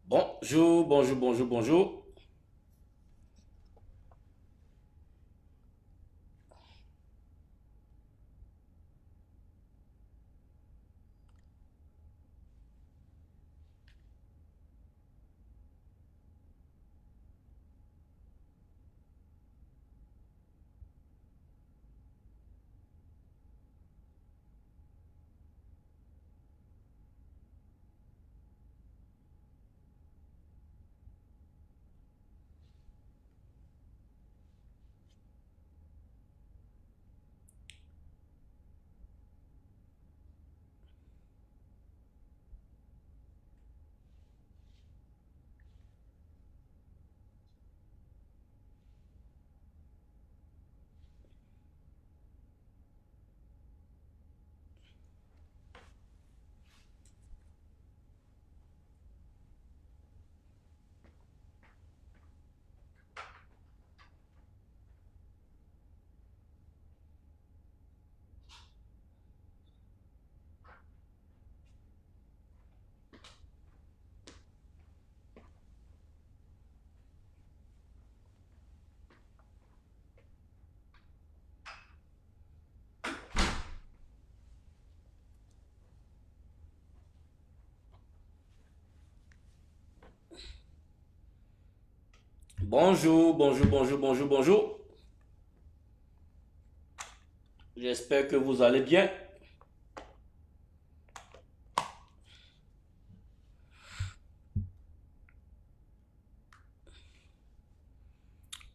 Bonjour, bonjour, bonjour, bonjour. Bonjour, bonjour, bonjour, bonjour, bonjour. J'espère que vous allez bien.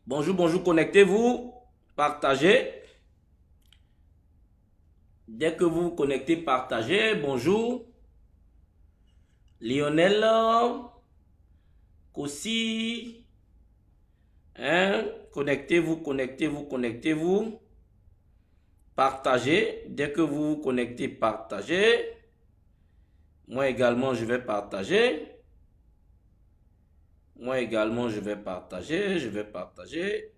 Bonjour, bonjour, connectez-vous, partagez. Dès que vous vous connectez, partagez. Bonjour. Lionel, Kossi, hein? Connectez-vous, connectez-vous, connectez-vous. Partagez. Dès que vous vous connectez, partagez. Moi également, je vais partager. Moi également, je vais partager. Je vais partager.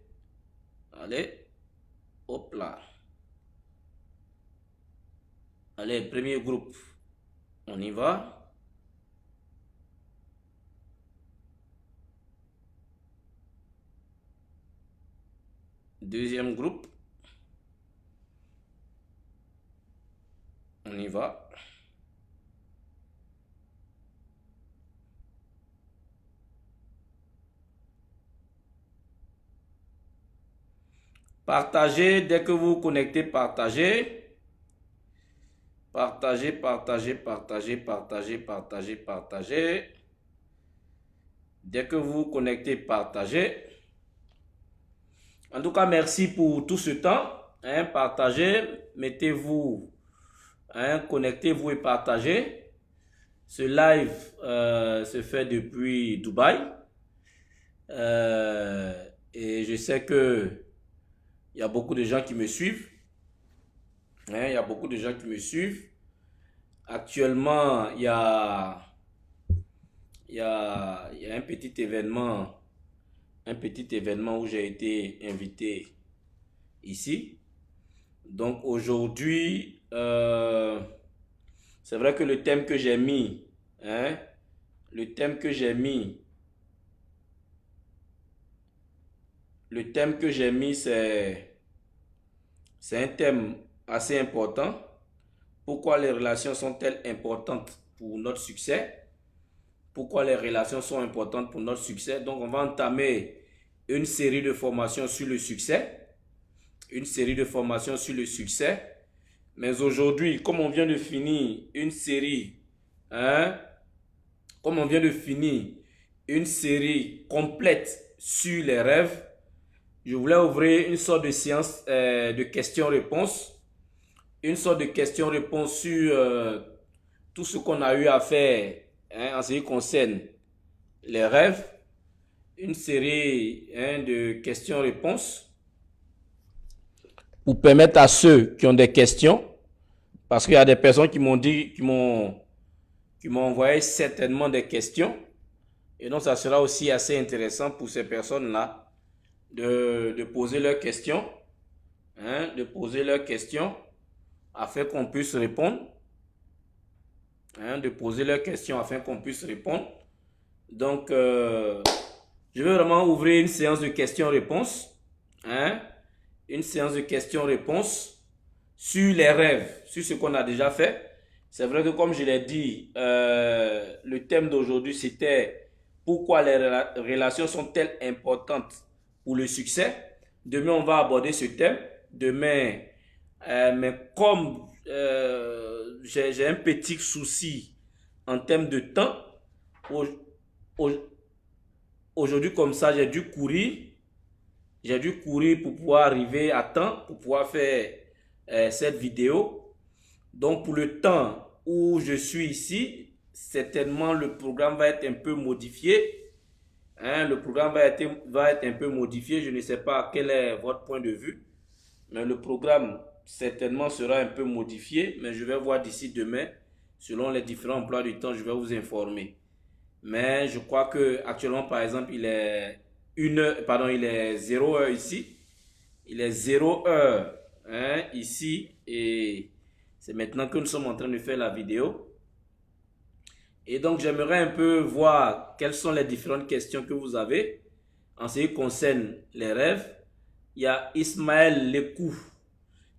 Allez, hop là. Allez, premier groupe, on y va. Deuxième groupe, on y va. Partagez, dès que vous vous connectez, partagez. Partagez, partagez, partagez, partagez, partagez, partagez. Dès que vous vous connectez, partagez. En tout cas, merci pour tout ce temps. Hein, partagez, mettez-vous, hein, connectez-vous et partagez. Ce live se fait depuis Dubaï. Et je sais que il y a beaucoup de gens qui me suivent. Hein, il y a beaucoup de gens qui me suivent. Actuellement, il y a un petit événement où j'ai été invité ici. Donc aujourd'hui, c'est vrai que le thème que j'ai mis, hein, le thème que j'ai mis, le thème que j'ai mis, c'est un thème assez important. Pourquoi les relations sont-elles importantes pour notre succès? Pourquoi les relations sont importantes pour notre succès? Donc, on va entamer une série de formations sur le succès. Une série de formations sur le succès. Mais aujourd'hui, comme on vient de finir une série, hein, comme on vient de finir une série complète sur les rêves, je voulais ouvrir une sorte de séance de questions-réponses. Une sorte de questions-réponses sur tout ce qu'on a eu à faire, hein, en ce qui concerne les rêves. Une série, hein, de questions-réponses pour permettre à ceux qui ont des questions, parce qu'il y a des personnes qui m'ont dit, qui m'ont envoyé certainement des questions. Et donc, ça sera aussi assez intéressant pour ces personnes-là de poser leurs questions, hein, de poser leurs questions afin qu'on puisse répondre, hein, de poser leurs questions afin qu'on puisse répondre. Donc, je vais vraiment ouvrir une séance de questions-réponses. Hein? Une séance de questions-réponses sur les rêves, sur ce qu'on a déjà fait. C'est vrai que comme je l'ai dit, le thème d'aujourd'hui c'était pourquoi les relations sont-elles importantes pour le succès. Demain, on va aborder ce thème. Demain, mais comme j'ai un petit souci en termes de temps, aujourd'hui comme ça, j'ai dû courir. J'ai dû courir pour pouvoir arriver à temps, pour pouvoir faire cette vidéo. Donc pour le temps où je suis ici, certainement le programme va être un peu modifié. Hein, le programme va être un peu modifié. Je ne sais pas quel est votre point de vue. Mais le programme certainement sera un peu modifié. Mais je vais voir d'ici demain. Selon les différents emplois du temps, je vais vous informer. Mais je crois que actuellement, par exemple, il est 0 heure ici. Il est 0 heure hein, ici. Et c'est maintenant que nous sommes en train de faire la vidéo. Et donc, j'aimerais un peu voir quelles sont les différentes questions que vous avez en ce qui concerne les rêves. Il y a Ismaël Lekou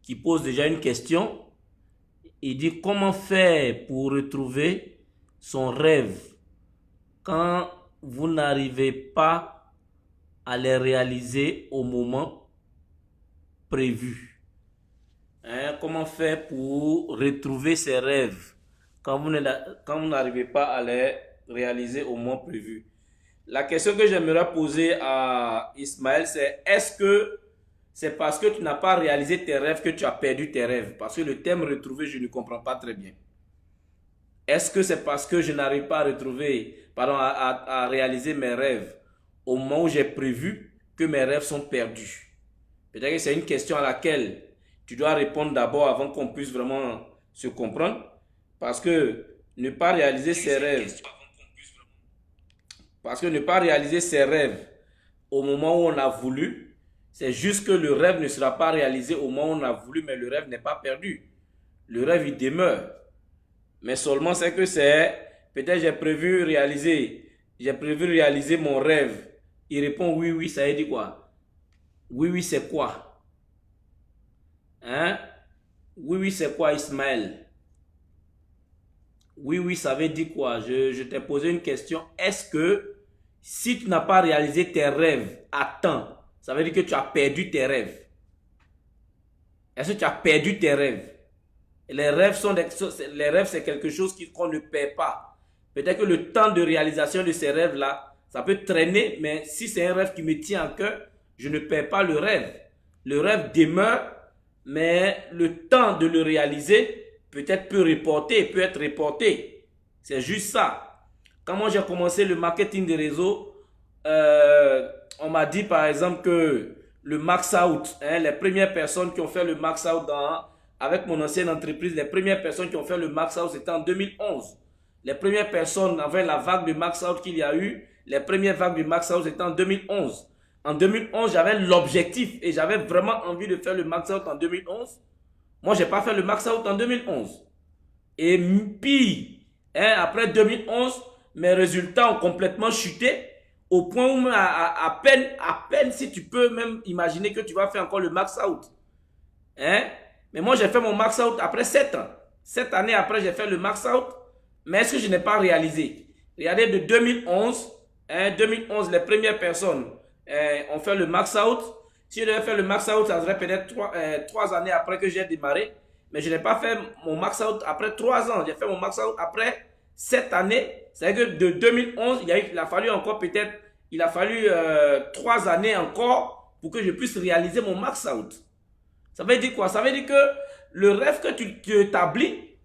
qui pose déjà une question. Il dit comment faire pour retrouver son rêve quand vous n'arrivez pas à les réaliser au moment prévu. Hein? Comment faire pour retrouver ses rêves quand vous n'arrivez pas à les réaliser au moment prévu? La question que j'aimerais poser à Ismaël, c'est est-ce que c'est parce que tu n'as pas réalisé tes rêves que tu as perdu tes rêves? Parce que le thème retrouver, je ne comprends pas très bien. Est-ce que c'est parce que je n'arrive pas à retrouver, pardon, à réaliser mes rêves au moment où j'ai prévu que mes rêves sont perdus? Peut-être que c'est une question à laquelle tu dois répondre d'abord avant qu'on puisse vraiment se comprendre. Parce que ne pas réaliser ses rêves, au moment où on a voulu, c'est juste que le rêve ne sera pas réalisé au moment où on a voulu, mais le rêve n'est pas perdu. Le rêve, il demeure. Mais seulement c'est que peut-être j'ai prévu réaliser mon rêve. Il répond oui, oui, ça veut dire quoi? Oui, oui, c'est quoi? Hein? Oui, oui, c'est quoi, Ismaël? Oui, oui, ça veut dire quoi? Je t'ai posé une question. Est-ce que si tu n'as pas réalisé tes rêves à temps, ça veut dire que tu as perdu tes rêves? Est-ce que tu as perdu tes rêves? Les rêves, c'est quelque chose qu'on ne perd pas. Peut-être que le temps de réalisation de ces rêves-là, ça peut traîner, mais si c'est un rêve qui me tient à cœur, je ne perds pas le rêve. Le rêve demeure, mais le temps de le réaliser peut être peut être reporté. C'est juste ça. Quand moi j'ai commencé le marketing des réseaux, on m'a dit par exemple que le max out, hein, les premières personnes qui ont fait le max out avec mon ancienne entreprise, les premières personnes qui ont fait le max out, c'était en 2011. Les premières personnes avec la vague de max out qu'il y a eu, les premières vagues de max out, c'était en 2011. En 2011, j'avais l'objectif et j'avais vraiment envie de faire le max out en 2011. Moi, je n'ai pas fait le max out en 2011. Et pire, hein, après 2011, mes résultats ont complètement chuté au point où à peine si tu peux même imaginer que tu vas faire encore le max out. Hein? Mais moi, j'ai fait mon max out après 7 ans. 7 années après, j'ai fait le max out. Mais est-ce que je n'ai pas réalisé? Regardez, de 2011, hein, 2011, les premières personnes ont fait le max out. Si je devais faire le max out, ça serait peut-être 3 années après que j'ai démarré. Mais je n'ai pas fait mon max out après 3 ans. J'ai fait mon max out après 7 années. C'est-à-dire que de 2011, il a fallu encore peut-être, 3 années encore pour que je puisse réaliser mon max out. Ça veut dire quoi? Ça veut dire que le rêve que tu établis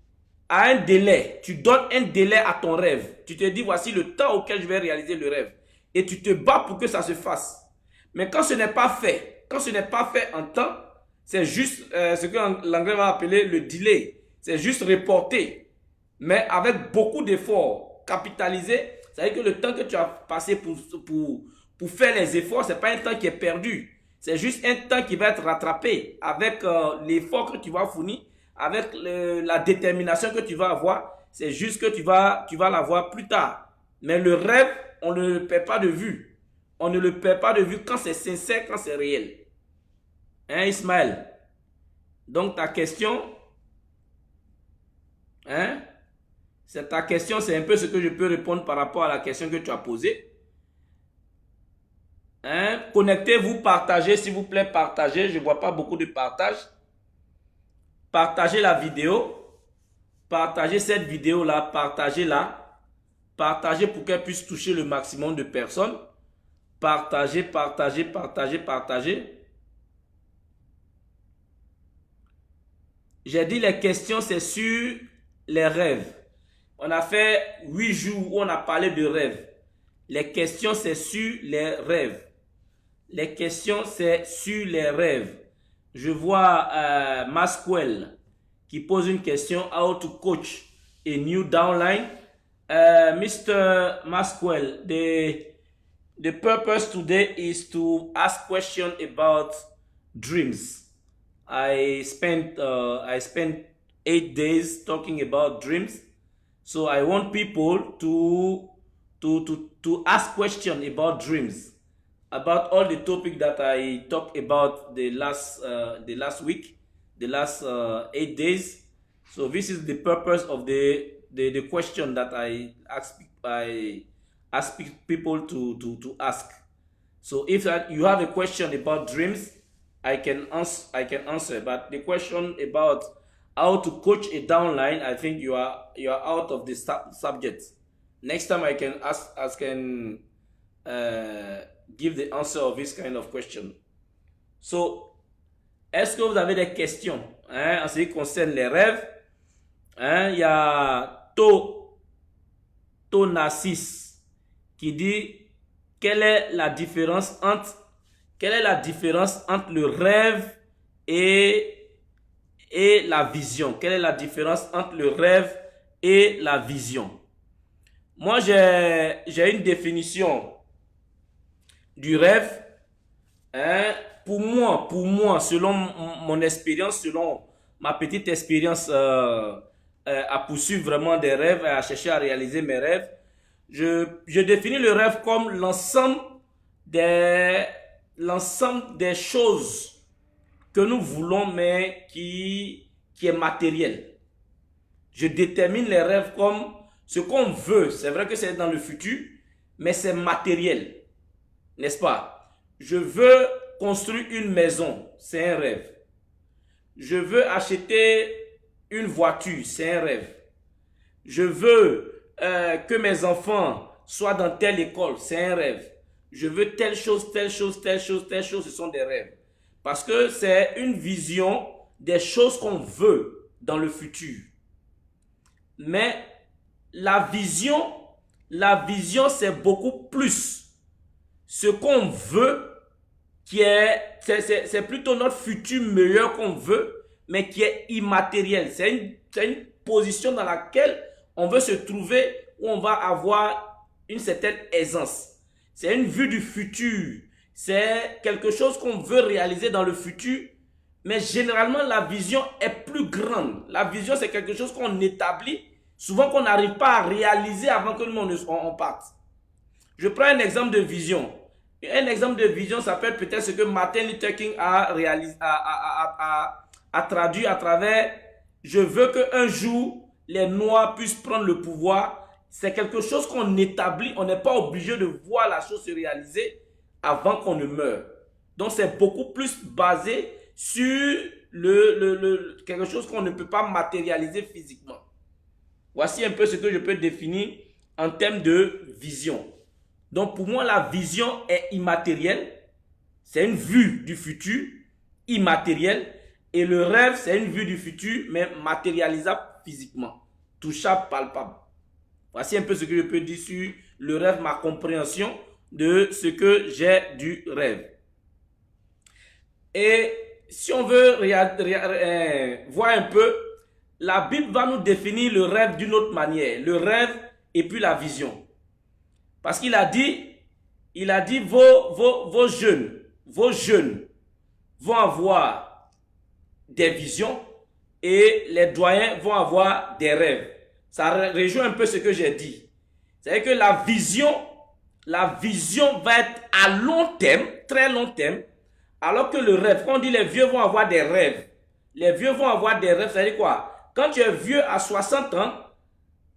a un délai. Tu donnes un délai à ton rêve. Tu te dis, voici le temps auquel je vais réaliser le rêve. Et tu te bats pour que ça se fasse. Mais quand ce n'est pas fait, en temps, c'est juste ce que l'anglais va appeler le delay. C'est juste reporté. Mais avec beaucoup d'efforts capitalisés, ça veut dire que le temps que tu as passé pour faire les efforts, ce n'est pas un temps qui est perdu. C'est juste un temps qui va être rattrapé avec l'effort que tu vas fournir, avec la détermination que tu vas avoir. C'est juste que tu vas l'avoir plus tard. Mais le rêve, on ne le perd pas de vue. On ne le perd pas de vue quand c'est sincère, quand c'est réel. Hein, Ismaël? Donc, ta question, hein? Ta question, c'est un peu ce que je peux répondre par rapport à la question que tu as posée. Hein? Connectez-vous, partagez, s'il vous plaît, partagez. Je ne vois pas beaucoup de partage. Partagez la vidéo. Partagez cette vidéo-là, partagez-la. Partagez pour qu'elle puisse toucher le maximum de personnes. Partagez, partagez, partagez, partagez. J'ai dit les questions, c'est sur les rêves. On a fait 8 jours où on a parlé de rêves. Les questions, c'est sur les rêves. Les questions, c'est sur les rêves. Je vois Masquel qui pose une question. How to coach a new downline? Mr. Masquel, the purpose today is to ask questions about dreams. I spent 8 days talking about dreams. So I want people to ask questions about dreams, about all the topic that I talked about the last week, the last 8 days. So this is the purpose of the question that I ask people to ask. So if you have a question about dreams, I can answer. But the question about how to coach a downline, I think you are out of the subject. Next time I can give the answer of this kind of question. So, est-ce que vous avez des questions en ce qui concerne les rêves? Il y a Narcisse qui dit quelle est la différence entre le rêve et la vision? Quelle est la différence entre le rêve et la vision? Moi, j'ai une définition du rêve. Pour moi, selon mon expérience, selon ma petite expérience à poursuivre vraiment des rêves, à chercher à réaliser mes rêves, je définis le rêve comme l'ensemble des choses que nous voulons, mais qui est matériel. Je détermine les rêves comme ce qu'on veut. C'est vrai que c'est dans le futur, mais c'est matériel. N'est-ce pas? Je veux construire une maison, c'est un rêve. Je veux acheter une voiture, c'est un rêve. Je veux que mes enfants soient dans telle école, c'est un rêve. Je veux telle chose, telle chose, telle chose, telle chose, ce sont des rêves. Parce que c'est une vision des choses qu'on veut dans le futur. Mais la vision, c'est beaucoup plus ce qu'on veut, c'est plutôt notre futur meilleur qu'on veut, mais qui est immatériel. C'est une position dans laquelle on veut se trouver, où on va avoir une certaine aisance. C'est une vue du futur. C'est quelque chose qu'on veut réaliser dans le futur, mais généralement la vision est plus grande. La vision, c'est quelque chose qu'on établit, souvent qu'on n'arrive pas à réaliser avant que nous on parte. Je prends un exemple de vision. Un exemple de vision, ça peut être peut-être ce que Martin Luther King a traduit à travers « Je veux qu'un jour, les Noirs puissent prendre le pouvoir ». C'est quelque chose qu'on établit. On n'est pas obligé de voir la chose se réaliser avant qu'on ne meure. Donc, c'est beaucoup plus basé sur quelque chose qu'on ne peut pas matérialiser physiquement. Voici un peu ce que je peux définir en termes de vision. Donc, pour moi, la vision est immatérielle. C'est une vue du futur immatérielle. Et le rêve, c'est une vue du futur, mais matérialisable physiquement. Touchable, palpable. Voici un peu ce que je peux dire sur le rêve, ma compréhension de ce que j'ai du rêve. Et si on veut voir un peu, la Bible va nous définir le rêve d'une autre manière. Le rêve et puis la vision. Parce qu'il a dit vos jeunes vont avoir des visions et les doyens vont avoir des rêves. Ça rejoint un peu ce que j'ai dit. C'est-à-dire que la vision La vision va être à long terme, très long terme, alors que le rêve, quand on dit les vieux vont avoir des rêves, les vieux vont avoir des rêves, ça veut dire quoi? Quand tu es vieux à 60 ans,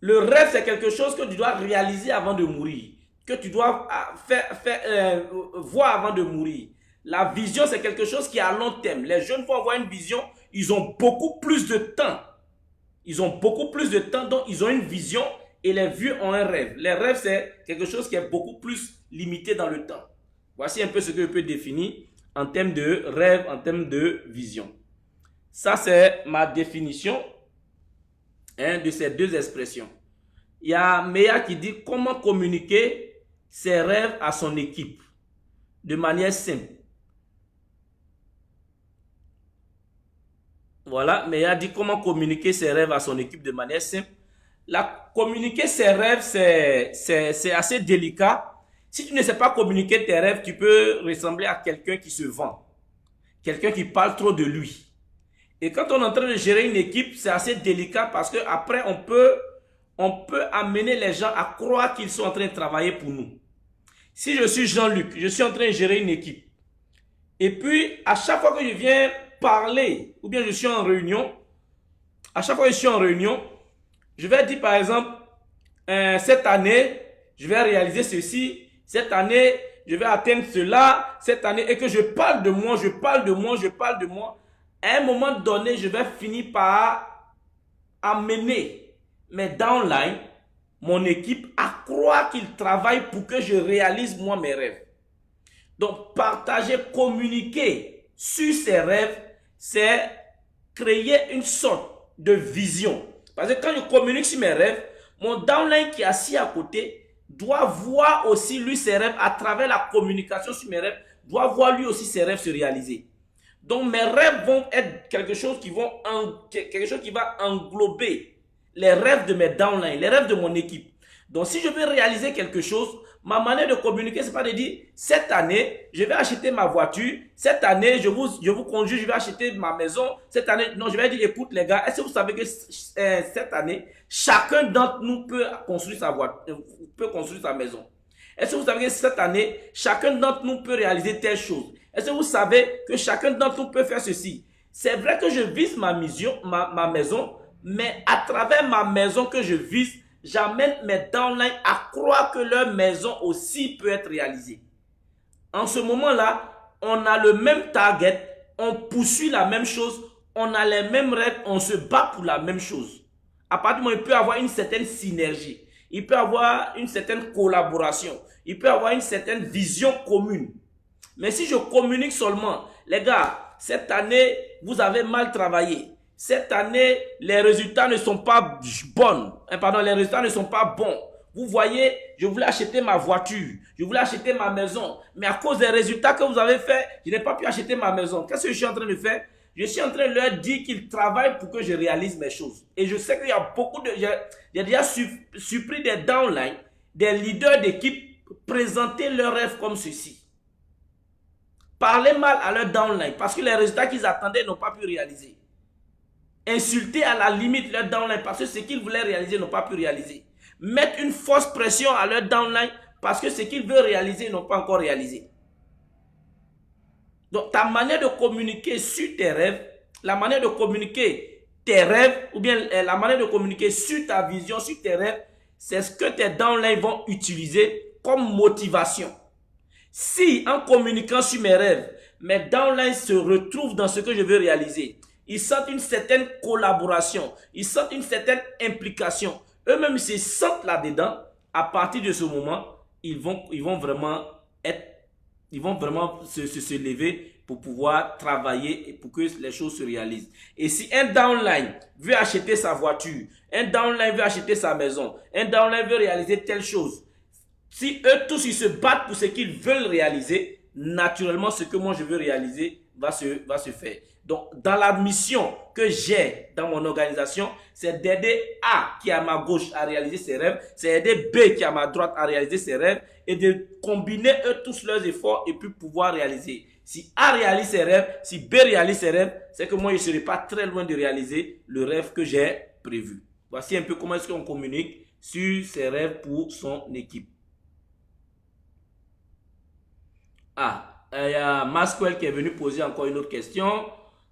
le rêve c'est quelque chose que tu dois réaliser avant de mourir, que tu dois voir avant de mourir. La vision c'est quelque chose qui est à long terme. Les jeunes vont avoir une vision, ils ont beaucoup plus de temps. Ils ont beaucoup plus de temps, donc ils ont une vision et les vieux ont un rêve. Les rêves, c'est quelque chose qui est beaucoup plus limité dans le temps. Voici un peu ce que je peux définir en termes de rêve, en termes de vision. Ça, c'est ma définition de ces deux expressions. Il y a Meya qui dit comment communiquer ses rêves à son équipe de manière simple. Voilà, Meya dit comment communiquer ses rêves à son équipe de manière simple. Communiquer ses rêves, c'est assez délicat. Si tu ne sais pas communiquer tes rêves, tu peux ressembler à quelqu'un qui se vend. Quelqu'un qui parle trop de lui. Et quand on est en train de gérer une équipe, c'est assez délicat parce qu'après, on peut amener les gens à croire qu'ils sont en train de travailler pour nous. Si je suis Jean-Luc, je suis en train de gérer une équipe. Et puis, à chaque fois que je viens parler, ou bien je suis en réunion, à chaque fois que je suis en réunion, je vais dire par exemple, cette année, je vais réaliser ceci, cette année, je vais atteindre cela, cette année, et que je parle de moi, je parle de moi, je parle de moi. À un moment donné, je vais finir par amener mes downlines, mon équipe, à croire qu'ils travaillent pour que je réalise moi mes rêves. Donc, partager, communiquer sur ses rêves, c'est créer une sorte de vision. Parce que quand je communique sur mes rêves, mon downline qui est assis à côté doit voir aussi lui ses rêves à travers la communication sur mes rêves, doit voir lui aussi ses rêves se réaliser. Donc mes rêves vont être quelque chose qui va englober les rêves de mes downlines, les rêves de mon équipe. Donc si je veux réaliser quelque chose, ma manière de communiquer, c'est pas de dire cette année, je vais acheter ma voiture, cette année, je vous conjure, je vais acheter ma maison, cette année, non, je vais dire écoute les gars, est-ce que vous savez que cette année, chacun d'entre nous peut construire sa voiture, peut construire sa maison. Est-ce que vous savez que cette année, chacun d'entre nous peut réaliser telle chose? Est-ce que vous savez que chacun d'entre nous peut faire ceci? C'est vrai que je vise ma maison, mais à travers ma maison que je vise, j'amène mes downlines à croire que leur maison aussi peut être réalisée. En ce moment-là, on a le même target, on poursuit la même chose, on a les mêmes rêves, on se bat pour la même chose. À partir du moment où il peut y avoir une certaine synergie, il peut y avoir une certaine collaboration, il peut y avoir une certaine vision commune. Mais si je communique seulement, les gars, cette année, vous avez mal travaillé. Cette année, les résultats ne sont pas bons. Les résultats ne sont pas bons. Vous voyez, je voulais acheter ma voiture, je voulais acheter ma maison, mais à cause des résultats que vous avez faits, je n'ai pas pu acheter ma maison. Qu'est-ce que je suis en train de faire? Je suis en train de leur dire qu'ils travaillent pour que je réalise mes choses. Et je sais qu'il y a beaucoup de... J'ai déjà surpris des downlines, des leaders d'équipe présenter leurs rêves comme ceci. Parler mal à leurs downlines parce que les résultats qu'ils attendaient n'ont pas pu réaliser. Insulter à la limite leurs downlines parce que ce qu'ils voulaient réaliser n'ont pas pu réaliser. Mettre une fausse pression à leurs downlines parce que ce qu'ils veulent réaliser n'ont pas encore réalisé. Donc ta manière de communiquer sur tes rêves, la manière de communiquer tes rêves ou bien la manière de communiquer sur ta vision, sur tes rêves, c'est ce que tes downlines vont utiliser comme motivation. Si en communiquant sur mes rêves, mes downlines se retrouvent dans ce que je veux réaliser, ils sentent une certaine collaboration, ils sentent une certaine implication, eux-mêmes ils se sentent là-dedans, à partir de ce moment, ils vont vraiment se lever pour pouvoir travailler et pour que les choses se réalisent. Et si un downline veut acheter sa voiture, un downline veut acheter sa maison, un downline veut réaliser telle chose, si eux tous ils se battent pour ce qu'ils veulent réaliser, naturellement ce que moi je veux réaliser va se faire. Donc dans la mission que j'ai dans mon organisation, c'est d'aider A qui est à ma gauche à réaliser ses rêves, c'est d'aider B qui est à ma droite à réaliser ses rêves et de combiner eux tous leurs efforts et puis pouvoir réaliser. Si A réalise ses rêves, si B réalise ses rêves, c'est que moi je ne serai pas très loin de réaliser le rêve que j'ai prévu. Voici un peu comment est-ce qu'on communique sur ses rêves pour son équipe. Ah, il y a Masquel qui est venu poser encore une autre question.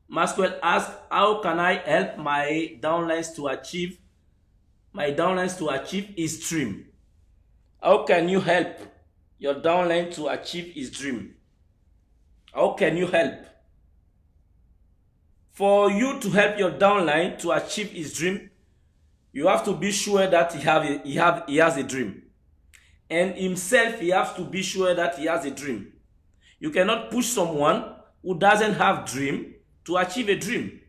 Masquel ask, how can I help my downlines to achieve his dream? How can you help your downline to achieve his dream? How can you help? For you to help your downline to achieve his dream, you have to be sure that he has a dream. And himself, he has to be sure that he has a dream. You cannot push someone who doesn't have dream to achieve a dream.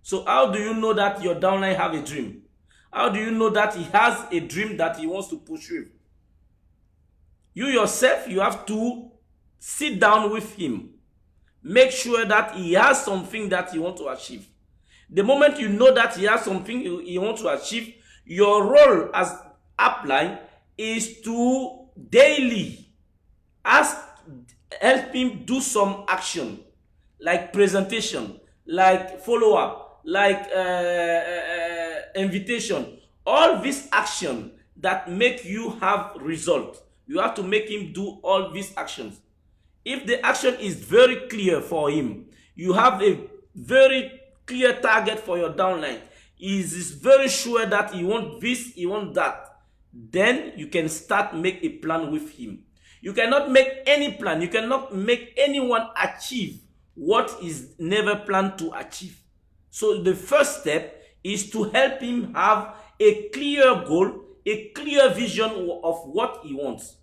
So how do you know that your downline have a dream? How do you know that he has a dream that he wants to pursue? You yourself, you have to sit down with him. Make sure that he has something that he wants to achieve. The moment you know that he has something he wants to achieve, your role as upline is to daily help him do some action, like presentation, like follow-up, like invitation. All these action that make you have result, you have to make him do all these actions. If the action is very clear for him, you have a very clear target for your downline, he is very sure that he wants this, he wants that, then you can start make a plan with him. You cannot make any plan. You cannot make anyone achieve what is never planned to achieve. So the first step is to help him have a clear goal, a clear vision of what he wants.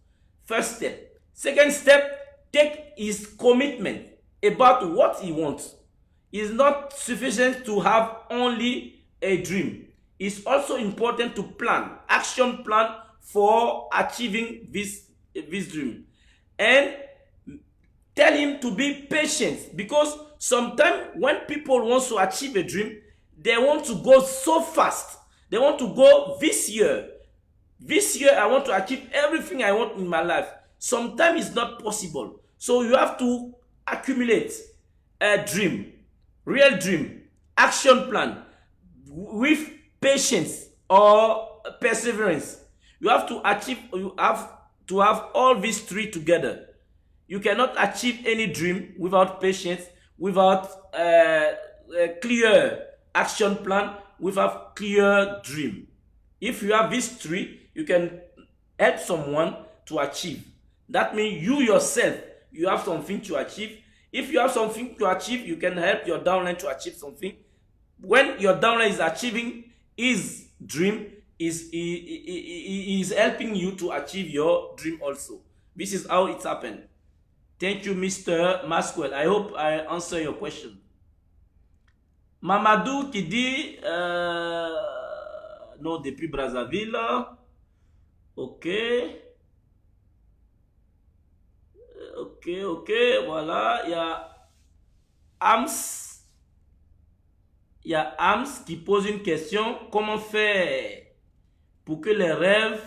First step. Second step, take his commitment about what he wants. It's not sufficient to have only a dream. It's also important to plan, action plan for achieving this dream. And tell him to be patient, because sometimes when people want to achieve a dream, they want to go so fast. They want to go this year. This year I want to achieve everything I want in my life. Sometimes it's not possible. So you have to accumulate a dream, real dream, action plan with patience or perseverance. You have to achieve, you have to have all these three together. You cannot achieve any dream without patience, without a clear action plan, without clear dream. If you have these three, you can help someone to achieve. That means you yourself, you have something to achieve. If you have something to achieve, you can help your downline to achieve something. When your downline is achieving his dream, is helping you to achieve your dream also. This is how it happened. Thank you, Mr. Masquel. I hope I answer your question. Mamadou qui dit non, depuis Brazzaville. Ok. Ok, voilà. Il y a Ams qui pose une question. Comment faire pour que les rêves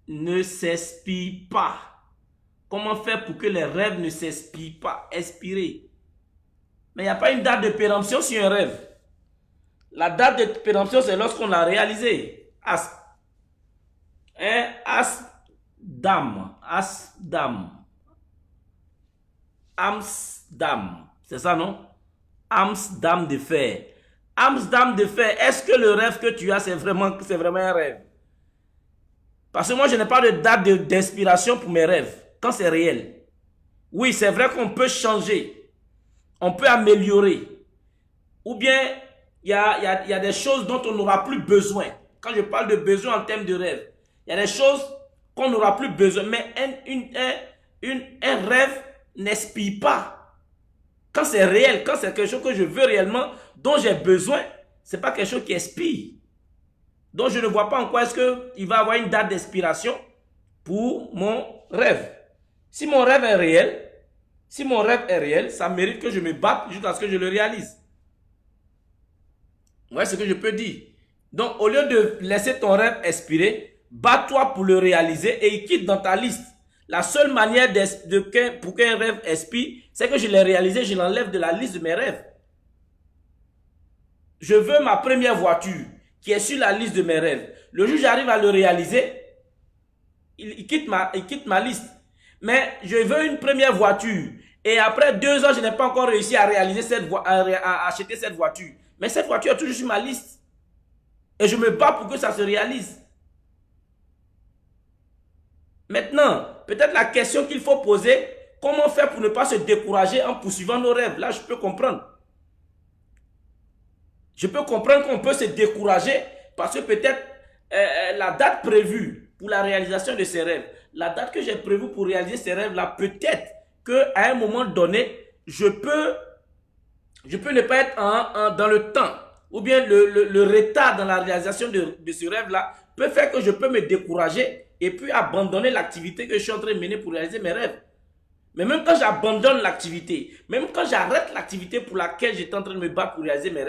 ne s'expirent pas? Comment faire pour que les rêves ne s'expirent pas? Expirer. Mais il n'y a pas une date de péremption sur un rêve. La date de péremption, c'est lorsqu'on l'a réalisé. Dame. Dame. C'est ça, non? Dame de fer. Dame de fer. Est-ce que le rêve que tu as, c'est vraiment un rêve? Parce que moi, je n'ai pas de date d'inspiration pour mes rêves. Quand c'est réel. Oui, c'est vrai qu'on peut changer. On peut améliorer. Ou bien, il y a des choses dont on n'aura plus besoin. Quand je parle de besoin en termes de rêve, il y a des choses qu'on n'aura plus besoin. Mais un rêve n'inspire pas. Quand c'est réel, quand c'est quelque chose que je veux réellement, dont j'ai besoin, ce n'est pas quelque chose qui expire. Donc je ne vois pas en quoi est-ce qu'il va avoir une date d'expiration pour mon rêve. Si mon rêve est réel, ça mérite que je me batte jusqu'à ce que je le réalise. Vous voyez ce que je peux dire? Donc au lieu de laisser ton rêve expirer, bats-toi pour le réaliser et il quitte dans ta liste. La seule manière pour qu'un rêve expire, c'est que je l'ai réalisé, je l'enlève de la liste de mes rêves. Je veux ma première voiture qui est sur la liste de mes rêves. Le jour où j'arrive à le réaliser, il quitte ma liste. Mais je veux une première voiture. Et après 2 ans, je n'ai pas encore réussi à réaliser à acheter cette voiture. Mais cette voiture est toujours sur ma liste. Et je me bats pour que ça se réalise. Maintenant, peut-être la question qu'il faut poser, comment faire pour ne pas se décourager en poursuivant nos rêves? Là, je peux comprendre. Je peux comprendre qu'on peut se décourager parce que peut-être la date prévue pour la réalisation de ces rêves, la date que j'ai prévue pour réaliser ces rêves-là, peut-être qu'à un moment donné, je peux ne pas être dans le temps. Ou bien le retard dans la réalisation de ce rêve-là peut faire que je peux me décourager et puis abandonner l'activité que je suis en train de mener pour réaliser mes rêves. Mais même quand j'abandonne l'activité, même quand j'arrête l'activité pour laquelle j'étais en train de me battre pour réaliser mes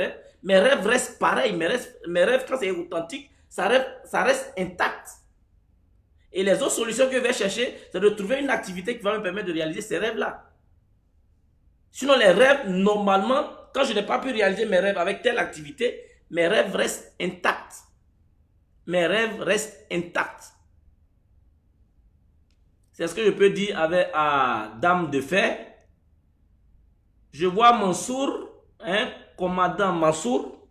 rêves restent pareils. Mes rêves, quand c'est authentique, ça reste intact. Et les autres solutions que je vais chercher, c'est de trouver une activité qui va me permettre de réaliser ces rêves-là. Sinon, les rêves, normalement, quand je n'ai pas pu réaliser mes rêves avec telle activité, mes rêves restent intacts. Mes rêves restent intacts. C'est ce que je peux dire à Dame de Fer. Je vois Mansour, commandant Mansour.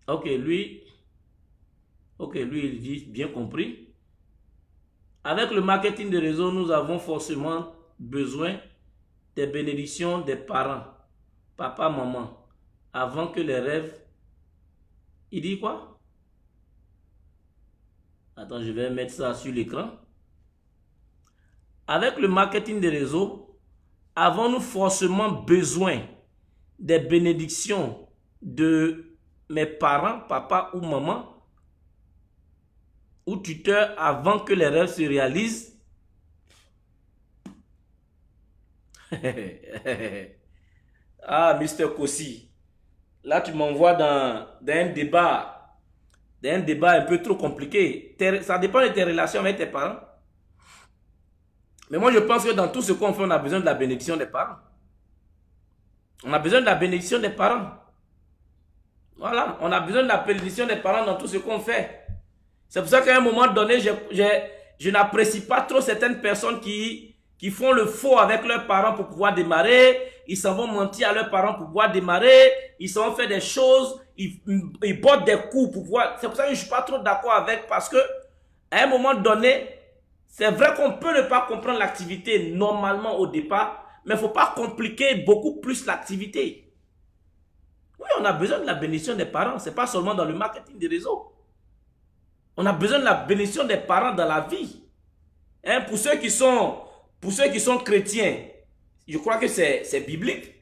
Ok, lui, il dit, bien compris. Avec le marketing de réseau, nous avons forcément besoin des bénédictions des parents, papa, maman, avant que les rêves... Il dit quoi? Attends, je vais mettre ça sur l'écran. Avec le marketing des réseaux, avons-nous forcément besoin des bénédictions de mes parents, papa ou maman, ou tuteur avant que les rêves se réalisent? Ah, Mr. Kossi, là tu m'envoies dans un débat un peu trop compliqué. Ça dépend de tes relations avec tes parents. Mais moi, je pense que dans tout ce qu'on fait, on a besoin de la bénédiction des parents. On a besoin de la bénédiction des parents. Voilà, on a besoin de la bénédiction des parents dans tout ce qu'on fait. C'est pour ça qu'à un moment donné, je n'apprécie pas trop certaines personnes qui font le faux avec leurs parents pour pouvoir démarrer. Ils s'en vont mentir à leurs parents pour pouvoir démarrer. Ils s'en vont faire des choses. Ils bottent des coups pour pouvoir... C'est pour ça que je ne suis pas trop d'accord avec, parce que à un moment donné, c'est vrai qu'on peut ne pas comprendre l'activité normalement au départ, mais il ne faut pas compliquer beaucoup plus l'activité. Oui, on a besoin de la bénédiction des parents. Ce n'est pas seulement dans le marketing des réseaux. On a besoin de la bénédiction des parents dans la vie. Pour ceux qui sont chrétiens, je crois que c'est biblique.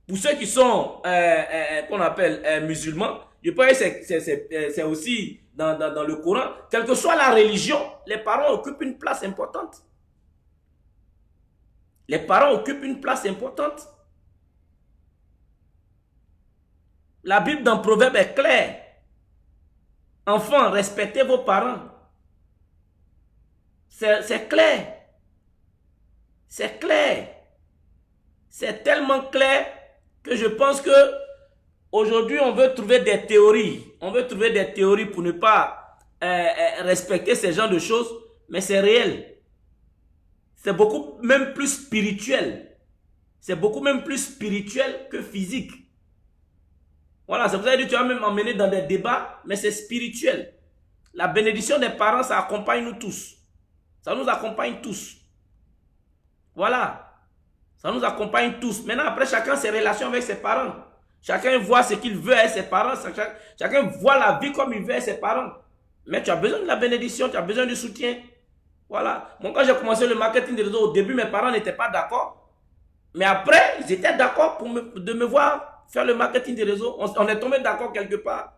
Pour ceux qui sont qu'on appelle musulmans, je pense que c'est aussi dans le Coran. Quelle que soit la religion, les parents occupent une place importante. Les parents occupent une place importante. La Bible dans Proverbe est claire. Enfants, respectez vos parents. C'est clair. C'est clair. C'est tellement clair que je pense que aujourd'hui on veut trouver des théories. On veut trouver des théories pour ne pas respecter ce genre de choses. Mais c'est réel. C'est beaucoup même plus spirituel. C'est beaucoup même plus spirituel que physique. Voilà, c'est pour ça que tu vas même emmener dans des débats, mais c'est spirituel. La bénédiction des parents, ça accompagne nous tous. Ça nous accompagne tous. Voilà. Ça nous accompagne tous. Maintenant, après, chacun ses relations avec ses parents. Chacun voit ce qu'il veut avec ses parents. Chacun voit la vie comme il veut avec ses parents. Mais tu as besoin de la bénédiction, tu as besoin du soutien. Voilà. Moi, quand j'ai commencé le marketing des réseaux, au début, mes parents n'étaient pas d'accord. Mais après, ils étaient d'accord de me voir faire le marketing des réseaux. On est tombé d'accord quelque part.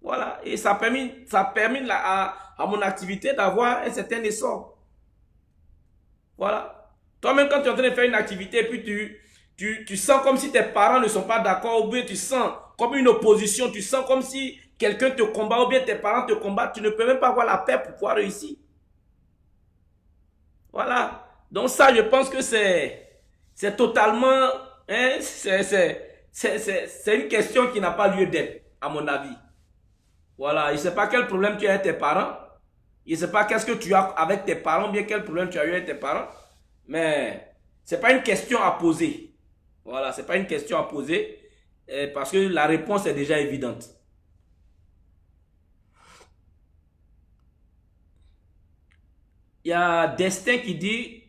Voilà. Et ça a permis à mon activité d'avoir un certain essor. Voilà. Toi-même, quand tu es en train de faire une activité, puis tu sens comme si tes parents ne sont pas d'accord, ou bien tu sens comme une opposition, tu sens comme si quelqu'un te combat, ou bien tes parents te combattent, tu ne peux même pas avoir la paix pour pouvoir réussir. Voilà. Donc ça, je pense que c'est totalement... c'est une question qui n'a pas lieu d'être, à mon avis. Voilà, il ne sait pas quel problème tu as avec tes parents. Il ne sait pas qu'est-ce que tu as avec tes parents, bien quel problème tu as eu avec tes parents. Mais ce n'est pas une question à poser. Voilà, ce n'est pas une question à poser parce que la réponse est déjà évidente. Il y a Destin qui dit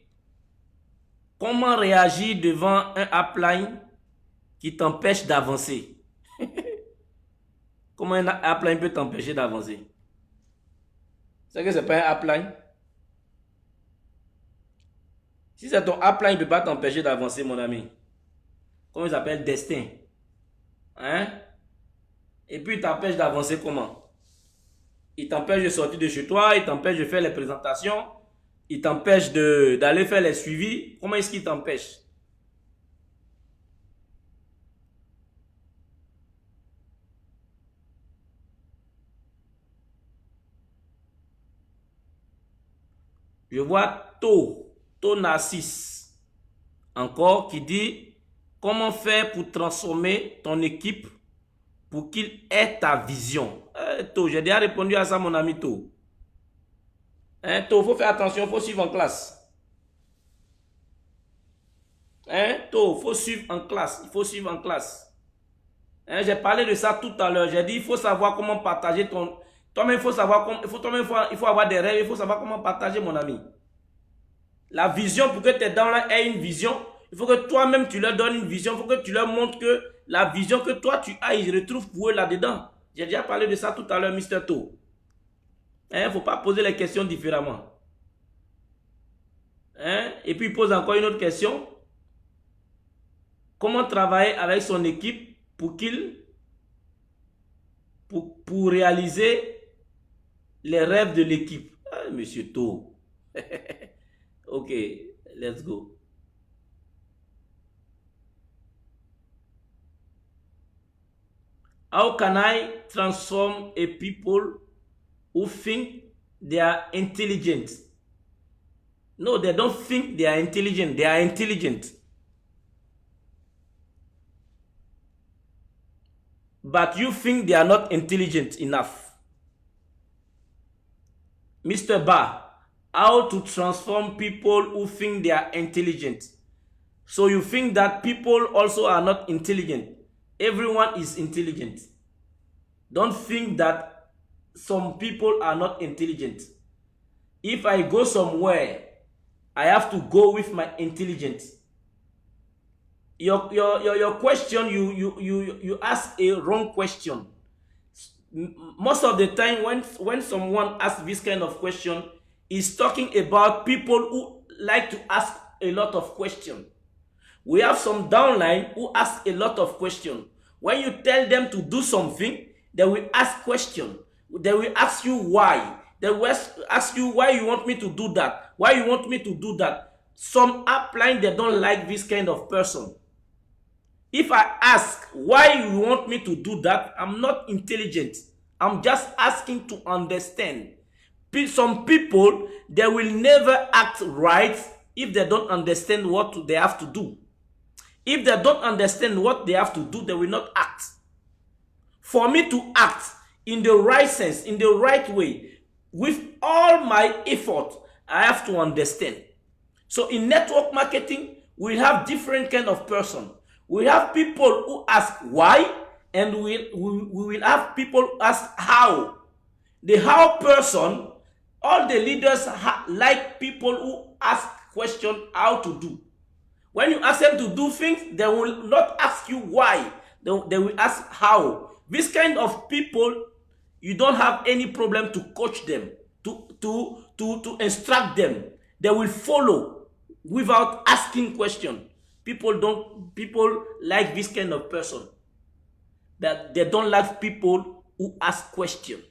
comment réagir devant un upline qui t'empêche d'avancer. Comment un upline peut t'empêcher d'avancer? C'est que ce n'est pas un upline. Si c'est ton upline, il ne peut pas t'empêcher d'avancer, mon ami. Comment il s'appelle? Destin. Hein? Et puis il t'empêche d'avancer comment? Il t'empêche de sortir de chez toi, il t'empêche de faire les présentations, il t'empêche d'aller faire les suivis. Comment est-ce qu'il t'empêche? Je vois To Narcisse, encore, qui dit comment faire pour transformer ton équipe pour qu'il ait ta vision. To, j'ai déjà répondu à ça, mon ami To. Hein, To, il faut faire attention, il faut suivre en classe. Hein, To, il faut suivre en classe. Il faut suivre en classe. Hein, j'ai parlé de ça tout à l'heure. J'ai dit il faut savoir comment partager ton. Toi-même, il faut savoir comment. Il faut avoir des rêves. Il faut savoir comment partager, mon ami. La vision, pour que tes downlines aient une vision, il faut que toi-même tu leur donnes une vision. Il faut que tu leur montres que la vision que toi tu as, ils retrouvent pour eux là-dedans. J'ai déjà parlé de ça tout à l'heure, Mr. To. Il ne faut pas poser les questions différemment. Hein? Et puis il pose encore une autre question. Comment travailler avec son équipe pour pour réaliser les rêves de l'équipe? Ah, Monsieur To. Ok, let's go. How can I transform a people who think they are intelligent? No, they don't think they are intelligent. They are intelligent. But you think they are not intelligent enough. Mr. Ba, how to transform people who think they are intelligent? So you think that people also are not intelligent. Everyone is intelligent. Don't think that some people are not intelligent. If I go somewhere, I have to go with my intelligence. Your question, you ask a wrong question. Most of the time when someone asks this kind of question, is talking about people who like to ask a lot of questions. We have some downline who ask a lot of questions. When you tell them to do something, they will ask questions. They will ask you why. They will ask you why you want me to do that. Why you want me to do that. Some upline, they don't like this kind of person. If I ask why you want me to do that, I'm not intelligent. I'm just asking to understand. Some people, they will never act right if they don't understand what they have to do. If they don't understand what they have to do, they will not act. For me to act in the right sense, in the right way, with all my effort, I have to understand. So in network marketing, we have different kind of person. We have people who ask why, and we will have people who ask how. The how person, all the leaders like people who ask questions how to do. When you ask them to do things, they will not ask you why. They will ask how. This kind of people, you don't have any problem to coach them, to instruct them. They will follow without asking questions. People like this kind of person. That they don't like people who ask questions.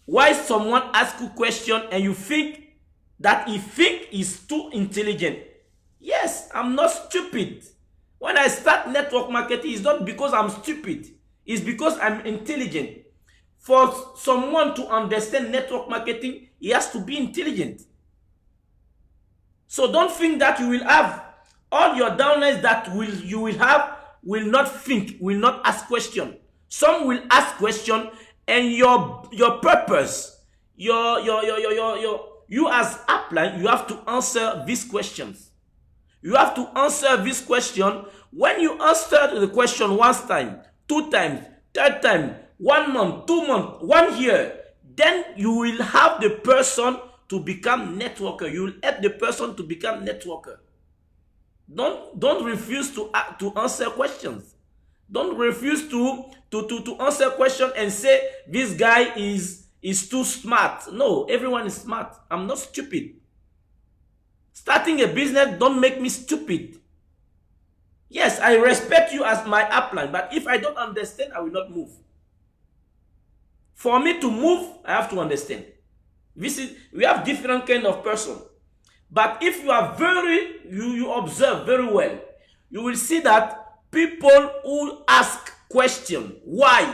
Why someone asks you a question and you think that he is too intelligent? Yes, I'm not stupid. When I start network marketing, it's not because I'm stupid. It's because I'm intelligent. For someone to understand network marketing, he has to be intelligent. So don't think that you will have all your downlines that you will have will not think, will not ask questions. Some will ask questions And your purpose, you as upline, you have to answer these questions. You have to answer this question. When you answer the question one time, two times, third time, 1 month, 2 months, 1 year, then you will have the person to become networker. You will help the person to become networker. Don't refuse to answer questions. Don't refuse to answer questions and say this guy is too smart. No, everyone is smart. I'm not stupid. Starting a business don't make me stupid. Yes, I respect you as my upline, but if I don't understand, I will not move. For me to move, I have to understand. We have different kind of person. But if you are you observe very well, you will see that people who ask question, why,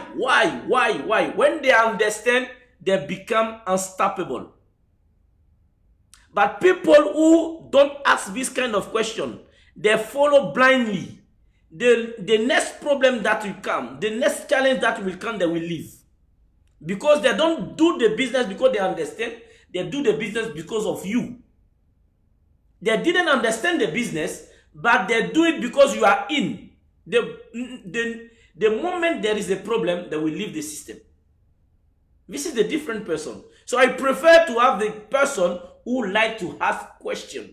when they understand, they become unstoppable. But people who don't ask this kind of question, they follow blindly. The next problem that will come, the next challenge that will come, they will leave. Because they don't do the business because they understand, they do the business because of you. They didn't understand the business, but they do it because you are in. The moment there is a problem, they will leave the system. This is the different person. So I prefer to have the person who like to ask questions.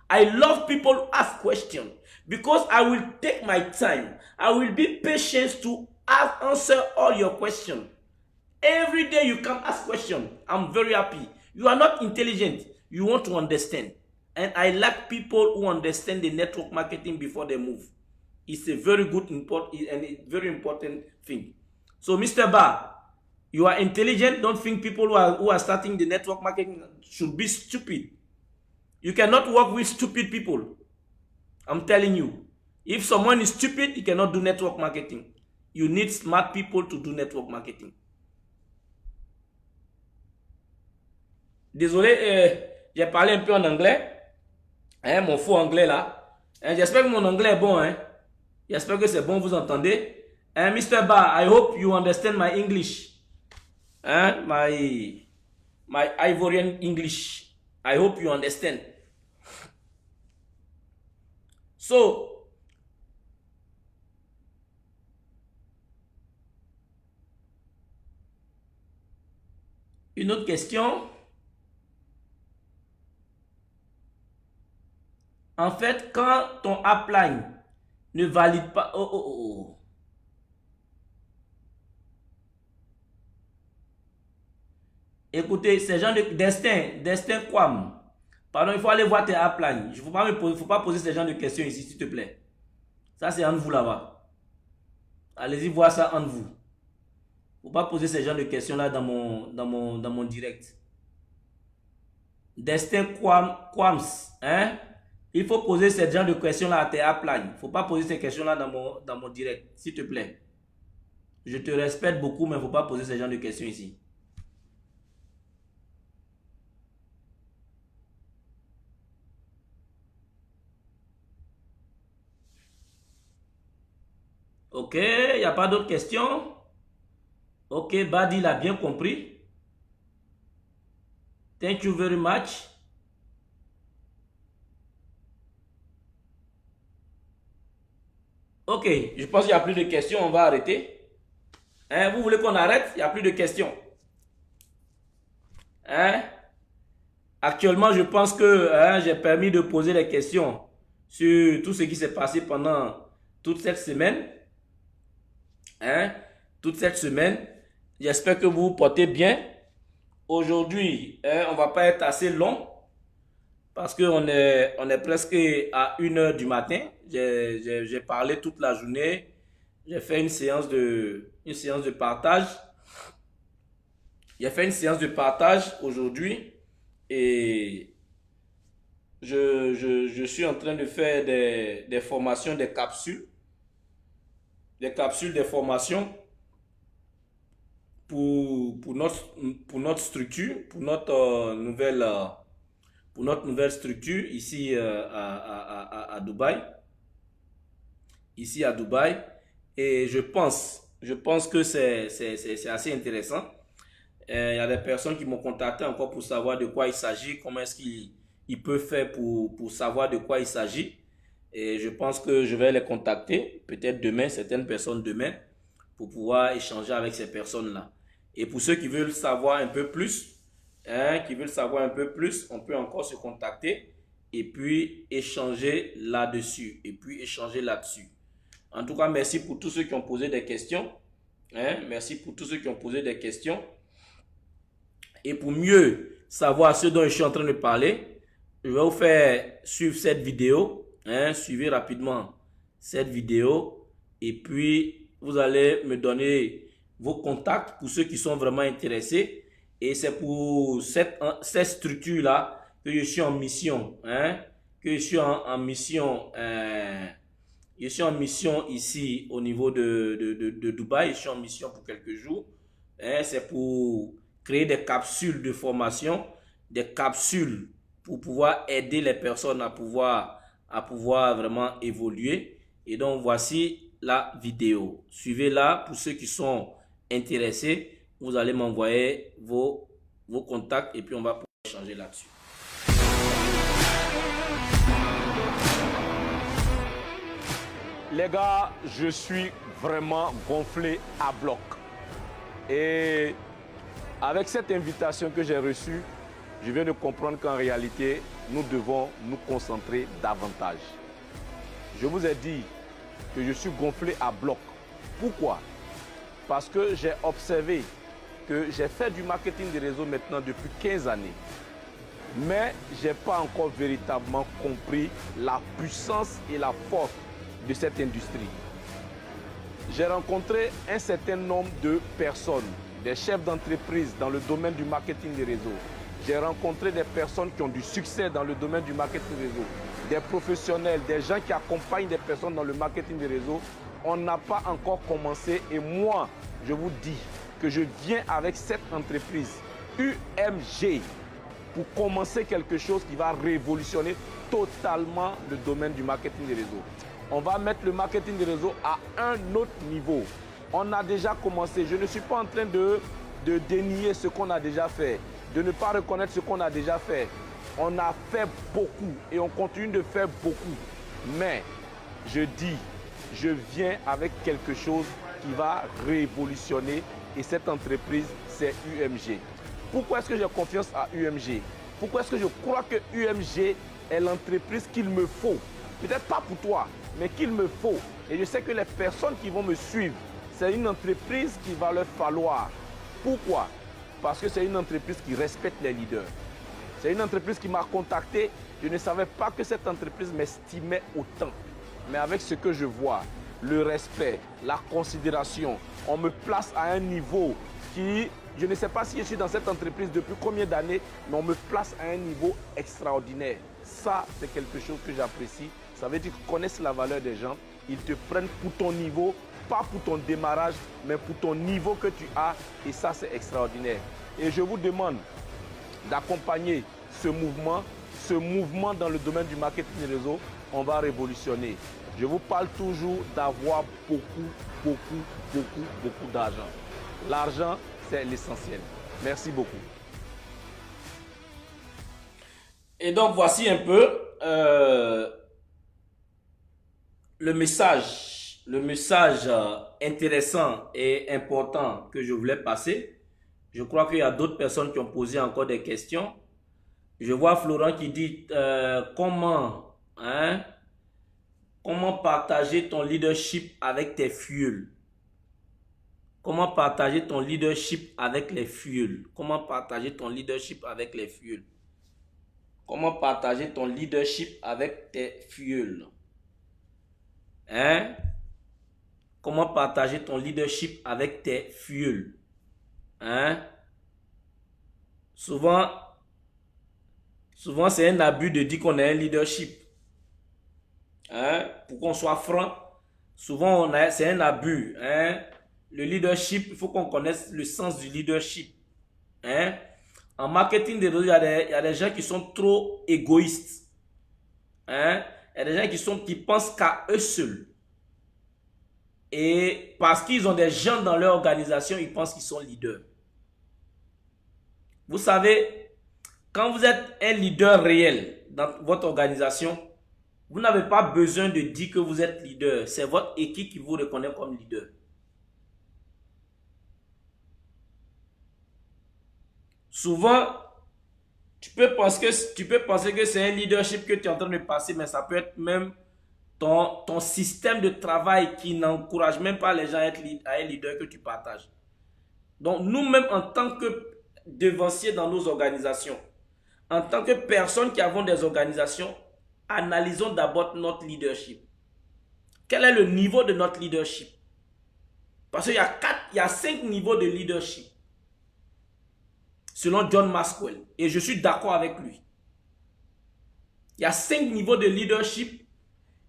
I love people who ask questions because I will take my time. I will be patient to answer all your questions. Every day you come ask questions. I'm very happy. You are not intelligent. You want to understand. And I like people who understand the network marketing before they move. It's a very good and very important thing. So Mr. Ba, you are intelligent. Don't think people who are starting the network marketing should be stupid. You cannot work with stupid people. I'm telling you. If someone is stupid, he cannot do network marketing. You need smart people to do network marketing. Désolé, j'ai parlé un peu en anglais. Hein, mon faux anglais là. Hein, j'espère que mon anglais est bon. Hein. J'espère que c'est bon, vous entendez. Hein, Mr. Ba, I hope you understand my English. Hein, my Ivorian English. I hope you understand. So, une autre question. En fait, quand ton upline ne valide pas... Écoutez, ces gens de Destin Quam. Pardon, il faut aller voir tes uplines. Il ne faut pas poser ces gens de questions ici, s'il te plaît. Ça, c'est entre vous là-bas. Allez-y voir ça entre vous. Il ne faut pas poser ces gens de questions là dans mon direct. Destin Quams. Hein? Il faut poser ces genre de questions-là à tes uplines. Il ne faut pas poser ces questions-là dans mon direct, s'il te plaît. Je te respecte beaucoup, mais il ne faut pas poser ces genre de questions ici. Ok, il n'y a pas d'autres questions? Ok, Badi l'a bien compris. Thank you very much. Ok, je pense qu'il n'y a plus de questions, on va arrêter. Hein, vous voulez qu'on arrête? Il n'y a plus de questions. Hein? Actuellement, je pense que j'ai permis de poser les questions sur tout ce qui s'est passé pendant toute cette semaine. Hein? Toute cette semaine. J'espère que vous vous portez bien. Aujourd'hui, on va pas être assez long. Parce qu'on est presque à 1h du matin. J'ai parlé toute la journée. J'ai fait une séance de partage. J'ai fait une séance de partage aujourd'hui. Et je suis en train de faire des formations, des capsules. Des capsules de formation pour notre structure, pour notre nouvelle structure ici à Dubaï. Ici à Dubaï. Et je pense Je pense que c'est assez intéressant. Il y a des personnes qui m'ont contacté encore pour savoir de quoi il s'agit, comment est-ce qu'il peut faire pour savoir de quoi il s'agit. Et je pense que je vais les contacter, peut-être demain, certaines personnes demain, pour pouvoir échanger avec ces personnes-là. Et pour ceux qui veulent savoir un peu plus, on peut encore se contacter et puis échanger là-dessus. En tout cas, merci pour tous ceux qui ont posé des questions. Merci pour tous ceux qui ont posé des questions. Et pour mieux savoir ce dont je suis en train de parler, je vais vous faire suivre cette vidéo. Suivez rapidement cette vidéo. Et puis, vous allez me donner vos contacts pour ceux qui sont vraiment intéressés. Et c'est pour cette structure-là que je suis en mission. Que je suis en mission. Je suis en mission ici au niveau de Dubaï. Je suis en mission pour quelques jours. C'est pour créer des capsules de formation, des capsules pour pouvoir aider les personnes à pouvoir vraiment évoluer. Et donc, voici la vidéo. Suivez-la pour ceux qui sont intéressés. Vous allez m'envoyer vos contacts et puis on va pouvoir échanger là-dessus. Les gars, je suis vraiment gonflé à bloc. Et avec cette invitation que j'ai reçue, je viens de comprendre qu'en réalité, nous devons nous concentrer davantage. Je vous ai dit que je suis gonflé à bloc. Pourquoi? Parce que j'ai observé que j'ai fait du marketing des réseaux maintenant depuis 15 années. Mais je n'ai pas encore véritablement compris la puissance et la force de cette industrie. J'ai rencontré un certain nombre de personnes, des chefs d'entreprise dans le domaine du marketing des réseaux. J'ai rencontré des personnes qui ont du succès dans le domaine du marketing des réseaux, des professionnels, des gens qui accompagnent des personnes dans le marketing des réseaux. On n'a pas encore commencé et moi, je vous dis que je viens avec cette entreprise UMG pour commencer quelque chose qui va révolutionner totalement le domaine du marketing des réseaux. On va mettre le marketing des réseaux à un autre niveau. On a déjà commencé. Je ne suis pas en train de dénier ce qu'on a déjà fait, de ne pas reconnaître ce qu'on a déjà fait. On a fait beaucoup et on continue de faire beaucoup. Mais je dis, je viens avec quelque chose qui va révolutionner et cette entreprise, c'est UMG. Pourquoi est-ce que j'ai confiance à UMG? Pourquoi est-ce que je crois que UMG est l'entreprise qu'il me faut? Peut-être pas pour toi, mais qu'il me faut. Et je sais que les personnes qui vont me suivre, c'est une entreprise qu'il va leur falloir. Pourquoi? Parce que c'est une entreprise qui respecte les leaders. C'est une entreprise qui m'a contacté. Je ne savais pas que cette entreprise m'estimait autant. Mais avec ce que je vois, le respect, la considération, on me place à un niveau qui... Je ne sais pas si je suis dans cette entreprise depuis combien d'années, mais on me place à un niveau extraordinaire. Ça, c'est quelque chose que j'apprécie. Ça veut dire qu'ils connaissent la valeur des gens. Ils te prennent pour ton niveau, pas pour ton démarrage, mais pour ton niveau que tu as. Et ça, c'est extraordinaire. Et je vous demande d'accompagner ce mouvement dans le domaine du marketing réseau. On va révolutionner. Je vous parle toujours d'avoir beaucoup d'argent. L'argent, c'est l'essentiel. Merci beaucoup. Et donc, voici un peu le message intéressant et important que je voulais passer. Je crois qu'il y a d'autres personnes qui ont posé encore des questions. Je vois Florent qui dit comment partager ton leadership avec tes fuels. Comment partager ton leadership avec les fuels? Comment partager ton leadership avec les fuels? Comment partager ton leadership avec tes fuels? Comment partager ton leadership avec tes fuels? Souvent c'est un abus de dire qu'on a un leadership. Pour qu'on soit franc, souvent c'est un abus. Le leadership, il faut qu'on connaisse le sens du leadership. En marketing des réseaux, il y a des gens qui sont trop égoïstes. Il y a des gens qui pensent qu'à eux seuls. Et parce qu'ils ont des gens dans leur organisation, ils pensent qu'ils sont leaders. Vous savez, quand vous êtes un leader réel dans votre organisation, vous n'avez pas besoin de dire que vous êtes leader. C'est votre équipe qui vous reconnaît comme leader. Souvent, tu peux penser que c'est un leadership que tu es en train de passer, mais ça peut être même ton système de travail qui n'encourage même pas les gens à être un leader que tu partages. Donc, nous-mêmes, en tant que devanciers dans nos organisations, en tant que personnes qui avons des organisations, analysons d'abord notre leadership. Quel est le niveau de notre leadership? Parce qu'il y a 5 niveaux de leadership, selon John Maxwell. Et je suis d'accord avec lui. Il y a 5 niveaux de leadership.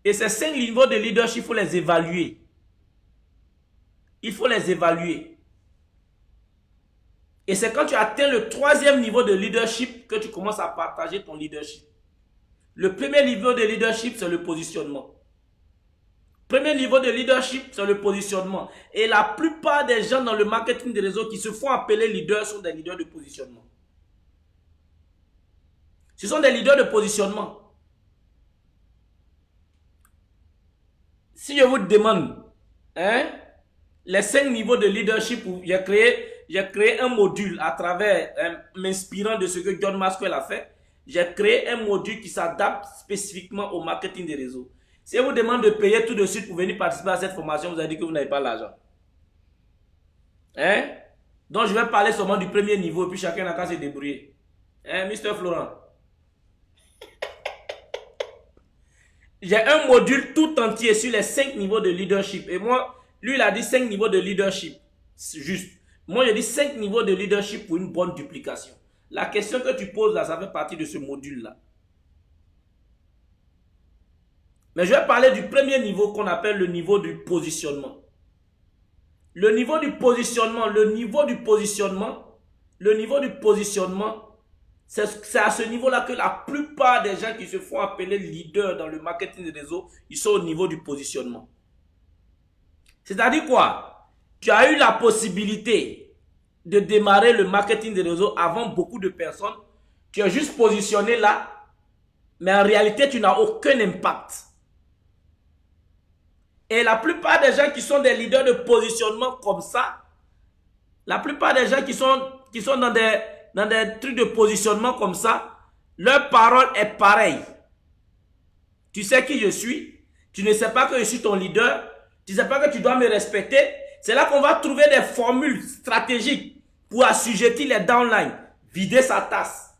Et ces 5 niveaux de leadership, il faut les évaluer. Il faut les évaluer. Et c'est quand tu atteins le 3e niveau de leadership que tu commences à partager ton leadership. Le premier niveau de leadership, c'est le positionnement. Premier niveau de leadership, c'est le positionnement. Et la plupart des gens dans le marketing des réseaux qui se font appeler leaders sont des leaders de positionnement. Ce sont des leaders de positionnement. Si je vous demande, les 5 niveaux de leadership, j'ai créé un module à travers, m'inspirant de ce que John Maxwell a fait. J'ai créé un module qui s'adapte spécifiquement au marketing des réseaux. Si je vous demande de payer tout de suite pour venir participer à cette formation, vous avez dit que vous n'avez pas l'argent. Donc je vais parler seulement du premier niveau et puis chacun n'a qu'à se débrouiller. Mr. Florent. J'ai un module tout entier sur les 5 niveaux de leadership. Et moi, lui, il a dit 5 niveaux de leadership. C'est juste. Moi, j'ai dit 5 niveaux de leadership pour une bonne duplication. La question que tu poses là, ça fait partie de ce module-là. Mais je vais parler du premier niveau qu'on appelle le niveau du positionnement. Le niveau du positionnement, c'est à ce niveau-là que la plupart des gens qui se font appeler leaders dans le marketing des réseaux, ils sont au niveau du positionnement. C'est-à-dire quoi? Tu as eu la possibilité de démarrer le marketing des réseaux avant beaucoup de personnes. Tu es juste positionné là, mais en réalité, tu n'as aucun impact. Et la plupart des gens qui sont des leaders de positionnement comme ça, la plupart des gens qui sont dans des trucs de positionnement comme ça, leur parole est pareille. Tu sais qui je suis, tu ne sais pas que je suis ton leader, tu ne sais pas que tu dois me respecter. C'est là qu'on va trouver des formules stratégiques pour assujettir les downlines, vider sa tasse.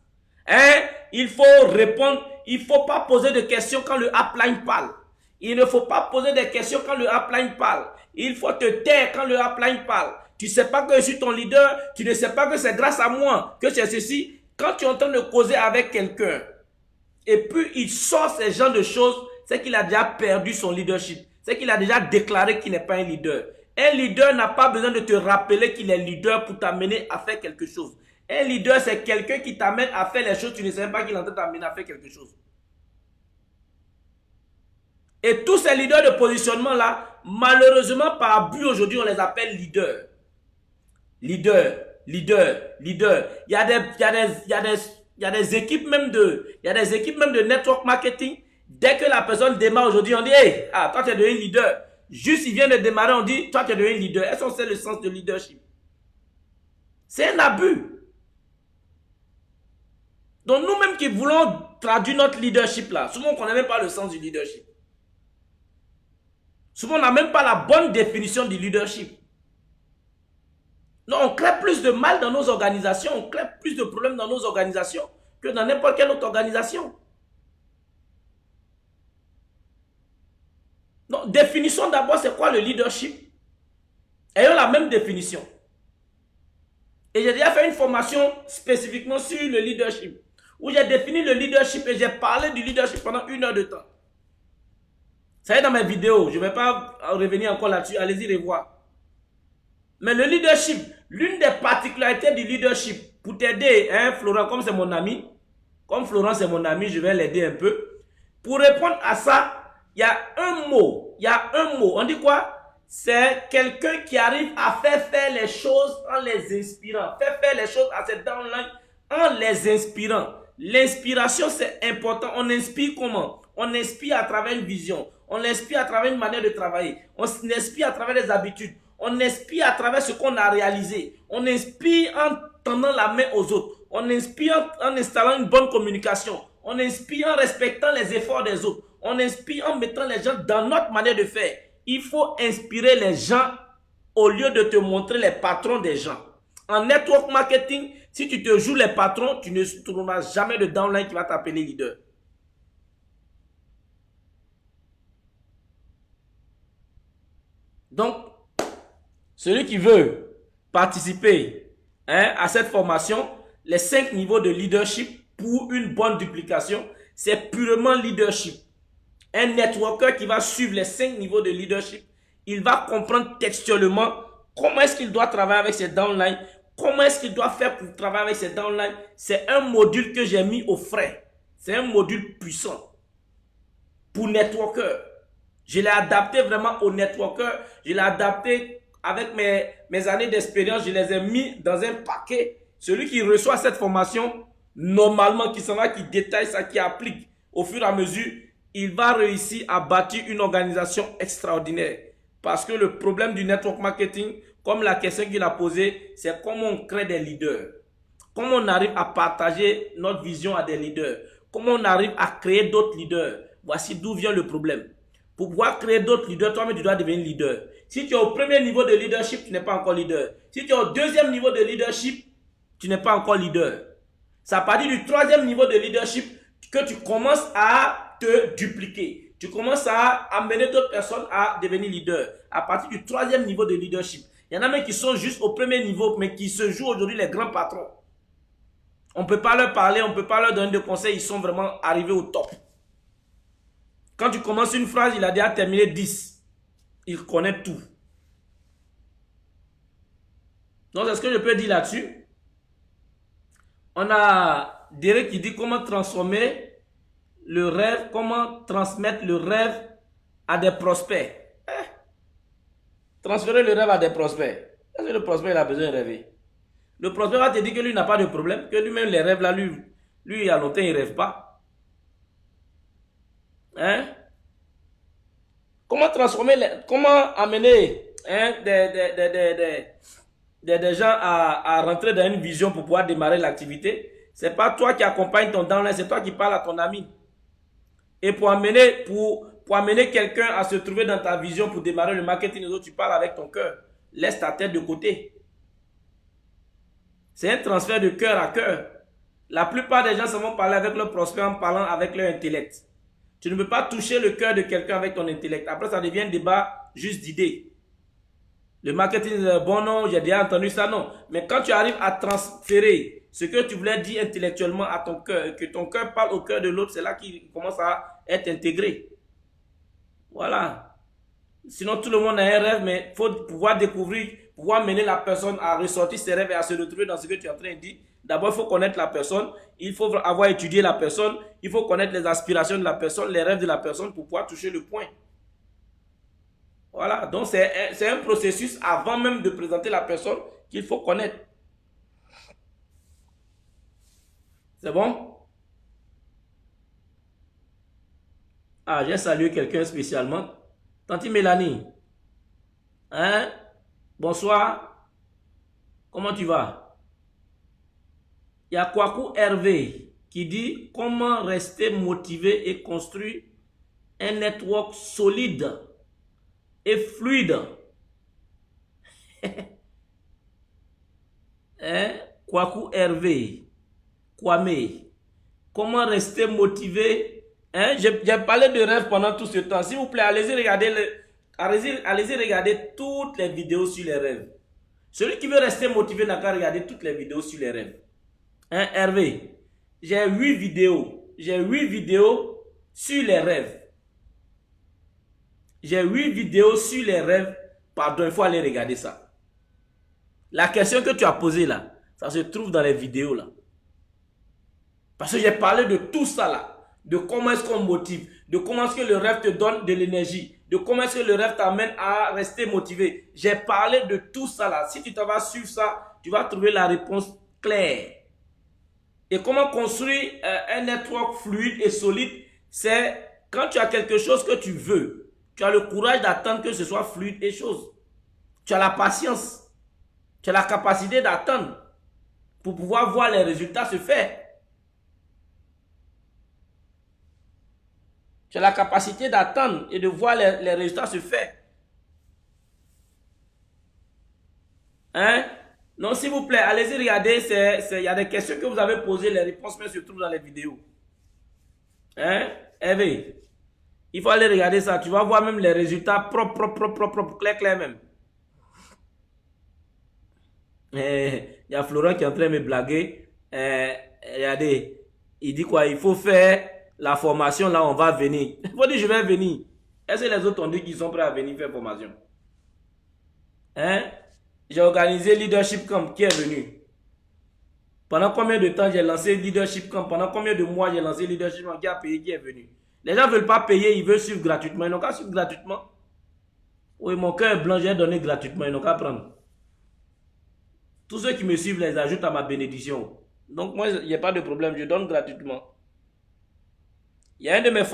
Il faut répondre, il ne faut pas poser de questions quand le upline parle. Il ne faut pas poser des questions quand le upline parle. Il faut te taire quand le upline parle. Tu ne sais pas que je suis ton leader. Tu ne sais pas que c'est grâce à moi que c'est ceci. Quand tu es en train de causer avec quelqu'un et puis il sort ce genre de choses, c'est qu'il a déjà perdu son leadership. C'est qu'il a déjà déclaré qu'il n'est pas un leader. Un leader n'a pas besoin de te rappeler qu'il est leader pour t'amener à faire quelque chose. Un leader, c'est quelqu'un qui t'amène à faire les choses. Tu ne sais même pas qu'il est en train de t'amener à faire quelque chose. Et tous ces leaders de positionnement là, malheureusement par abus aujourd'hui, on les appelle leaders. Leader. Il y a des équipes même de network marketing. Dès que la personne démarre aujourd'hui, on dit, hey, toi tu es devenu leader. Juste il vient de démarrer, on dit, toi tu es devenu leader. Est-ce qu'on sait le sens de leadership? C'est un abus. Donc nous-mêmes qui voulons traduire notre leadership là, souvent on ne connaît même pas le sens du leadership. Souvent, on n'a même pas la bonne définition du leadership. Donc, on crée plus de mal dans nos organisations, on crée plus de problèmes dans nos organisations que dans n'importe quelle autre organisation. Donc, définissons d'abord c'est quoi le leadership. Ayons la même définition. Et j'ai déjà fait une formation spécifiquement sur le leadership, où j'ai défini le leadership et j'ai parlé du leadership pendant 1 heure de temps. Ça est dans mes vidéos, je ne vais pas revenir encore là-dessus, allez-y revoir. Mais le leadership, l'une des particularités du leadership, pour t'aider, Florent, comme c'est mon ami, je vais l'aider un peu. Pour répondre à ça, il y a un mot, on dit quoi? c'est quelqu'un qui arrive à faire les choses en les inspirant. Faire les choses à ces downlines en les inspirant. L'inspiration, c'est important. On inspire comment? On inspire à travers une vision. On inspire à travers une manière de travailler. On inspire à travers des habitudes. On inspire à travers ce qu'on a réalisé. On inspire en tendant la main aux autres. On inspire en installant une bonne communication. On inspire en respectant les efforts des autres. On inspire en mettant les gens dans notre manière de faire. Il faut inspirer les gens au lieu de te montrer les patrons des gens. En network marketing, si tu te joues les patrons, tu ne trouveras jamais de downline qui va t'appeler leader. Donc, celui qui veut participer à cette formation, les 5 niveaux de leadership pour une bonne duplication, c'est purement leadership. Un networker qui va suivre les 5 niveaux de leadership, il va comprendre textuellement comment est-ce qu'il doit travailler avec ses downlines, comment est-ce qu'il doit faire pour travailler avec ses downlines. C'est un module que j'ai mis au frais. C'est un module puissant pour networker. Je l'ai adapté vraiment au networker. Je l'ai adapté avec mes années d'expérience. Je les ai mis dans un paquet. Celui qui reçoit cette formation, normalement, qui s'en va, qui détaille ça, qui applique au fur et à mesure, il va réussir à bâtir une organisation extraordinaire. Parce que le problème du network marketing, comme la question qu'il a posée, c'est comment on crée des leaders. Comment on arrive à partager notre vision à des leaders. Comment on arrive à créer d'autres leaders. Voici d'où vient le problème. Pour pouvoir créer d'autres leaders, toi-même tu dois devenir leader. Si tu es au premier niveau de leadership, tu n'es pas encore leader. Si tu es au deuxième niveau de leadership, tu n'es pas encore leader. C'est à partir du troisième niveau de leadership que tu commences à te dupliquer. Tu commences à amener d'autres personnes à devenir leader. À partir du troisième niveau de leadership. Il y en a même qui sont juste au premier niveau, mais qui se jouent aujourd'hui les grands patrons. On ne peut pas leur parler, on ne peut pas leur donner de conseils, ils sont vraiment arrivés au top. Quand tu commences une phrase, il a déjà terminé 10. Il connaît tout. Donc, c'est ce que je peux dire là-dessus. On a Derek qui dit comment transformer le rêve, comment transmettre le rêve à des prospects. Transférer le rêve à des prospects. Est-ce que le prospect il a besoin de rêver? Le prospect va te dire que lui n'a pas de problème, que lui-même les rêves là, lui il y a longtemps il ne rêve pas. Comment transformer, comment amener des gens à rentrer dans une vision pour pouvoir démarrer l'activité? C'est pas toi qui accompagne ton downline, c'est toi qui parles à ton ami. Et pour amener quelqu'un à se trouver dans ta vision pour démarrer le marketing, tu parles avec ton cœur. Laisse ta tête de côté. C'est un transfert de cœur à cœur. La plupart des gens se vont parler avec leur prospect en parlant avec leur intellect. Tu ne peux pas toucher le cœur de quelqu'un avec ton intellect. Après, ça devient un débat juste d'idées. Le marketing, bon non, j'ai déjà entendu ça, non. Mais quand tu arrives à transférer ce que tu voulais dire intellectuellement à ton cœur, que ton cœur parle au cœur de l'autre, c'est là qu'il commence à être intégré. Voilà. Sinon, tout le monde a un rêve, mais il faut pouvoir découvrir, pouvoir mener la personne à ressortir ses rêves et à se retrouver dans ce que tu es en train de dire. D'abord, il faut connaître la personne, il faut avoir étudié la personne, il faut connaître les aspirations de la personne, les rêves de la personne pour pouvoir toucher le point. Voilà, donc c'est un processus avant même de présenter la personne qu'il faut connaître. C'est bon? Ah, j'ai salué quelqu'un spécialement. Tanti Mélanie. Hein? Bonsoir. Comment tu vas? Il y a Kwaku Hervé qui dit comment rester motivé et construire un network solide et fluide. Hein? Kwaku Hervé. Kwame. Comment rester motivé? Hein? J'ai parlé de rêve pendant tout ce temps. S'il vous plaît, allez-y regarder toutes les vidéos sur les rêves. Celui qui veut rester motivé n'a qu'à regarder toutes les vidéos sur les rêves. Hein, Hervé? J'ai 8 vidéos. J'ai 8 vidéos sur les rêves. J'ai 8 vidéos sur les rêves. Pardon, il faut aller regarder ça. La question que tu as posée là, ça se trouve dans les vidéos là. Parce que j'ai parlé de tout ça là. de comment est-ce qu'on motive, de comment est-ce que le rêve te donne de l'énergie, de comment est-ce que le rêve t'amène à rester motivé. J'ai parlé de tout ça là. Si tu t'en vas suivre ça, tu vas trouver la réponse claire. Et comment construire un network fluide et solide, c'est quand tu as quelque chose que tu veux, tu as le courage d'attendre que ce soit fluide et chose. Tu as la patience, tu as la capacité d'attendre pour pouvoir voir les résultats se faire. Tu as la capacité d'attendre et de voir les résultats se faire. Hein? Non, s'il vous plaît, allez-y regarder. Il y a des questions que vous avez posées, les réponses même se trouvent dans les vidéos. Hein? Hervé, il faut aller regarder ça. Tu vas voir même les résultats propres, clair même. Il y a Florent qui est en train de me blaguer. Regardez, il dit quoi? Il faut faire la formation, là on va venir. Il faut dire je vais venir. Est-ce que les autres ont dit qu'ils sont prêts à venir faire formation? Hein? J'ai organisé Leadership Camp, qui est venu? Pendant combien de temps j'ai lancé Leadership Camp? Pendant combien de mois j'ai lancé Leadership Camp? Qui a payé, qui est venu? Les gens ne veulent pas payer, ils veulent suivre gratuitement. Ils n'ont qu'à suivre gratuitement. Oui, mon cœur est blanc, j'ai donné gratuitement, ils n'ont qu'à prendre. Tous ceux qui me suivent les ajoutent à ma bénédiction. Donc moi, il n'y a pas de problème, je donne gratuitement. Il y a un de mes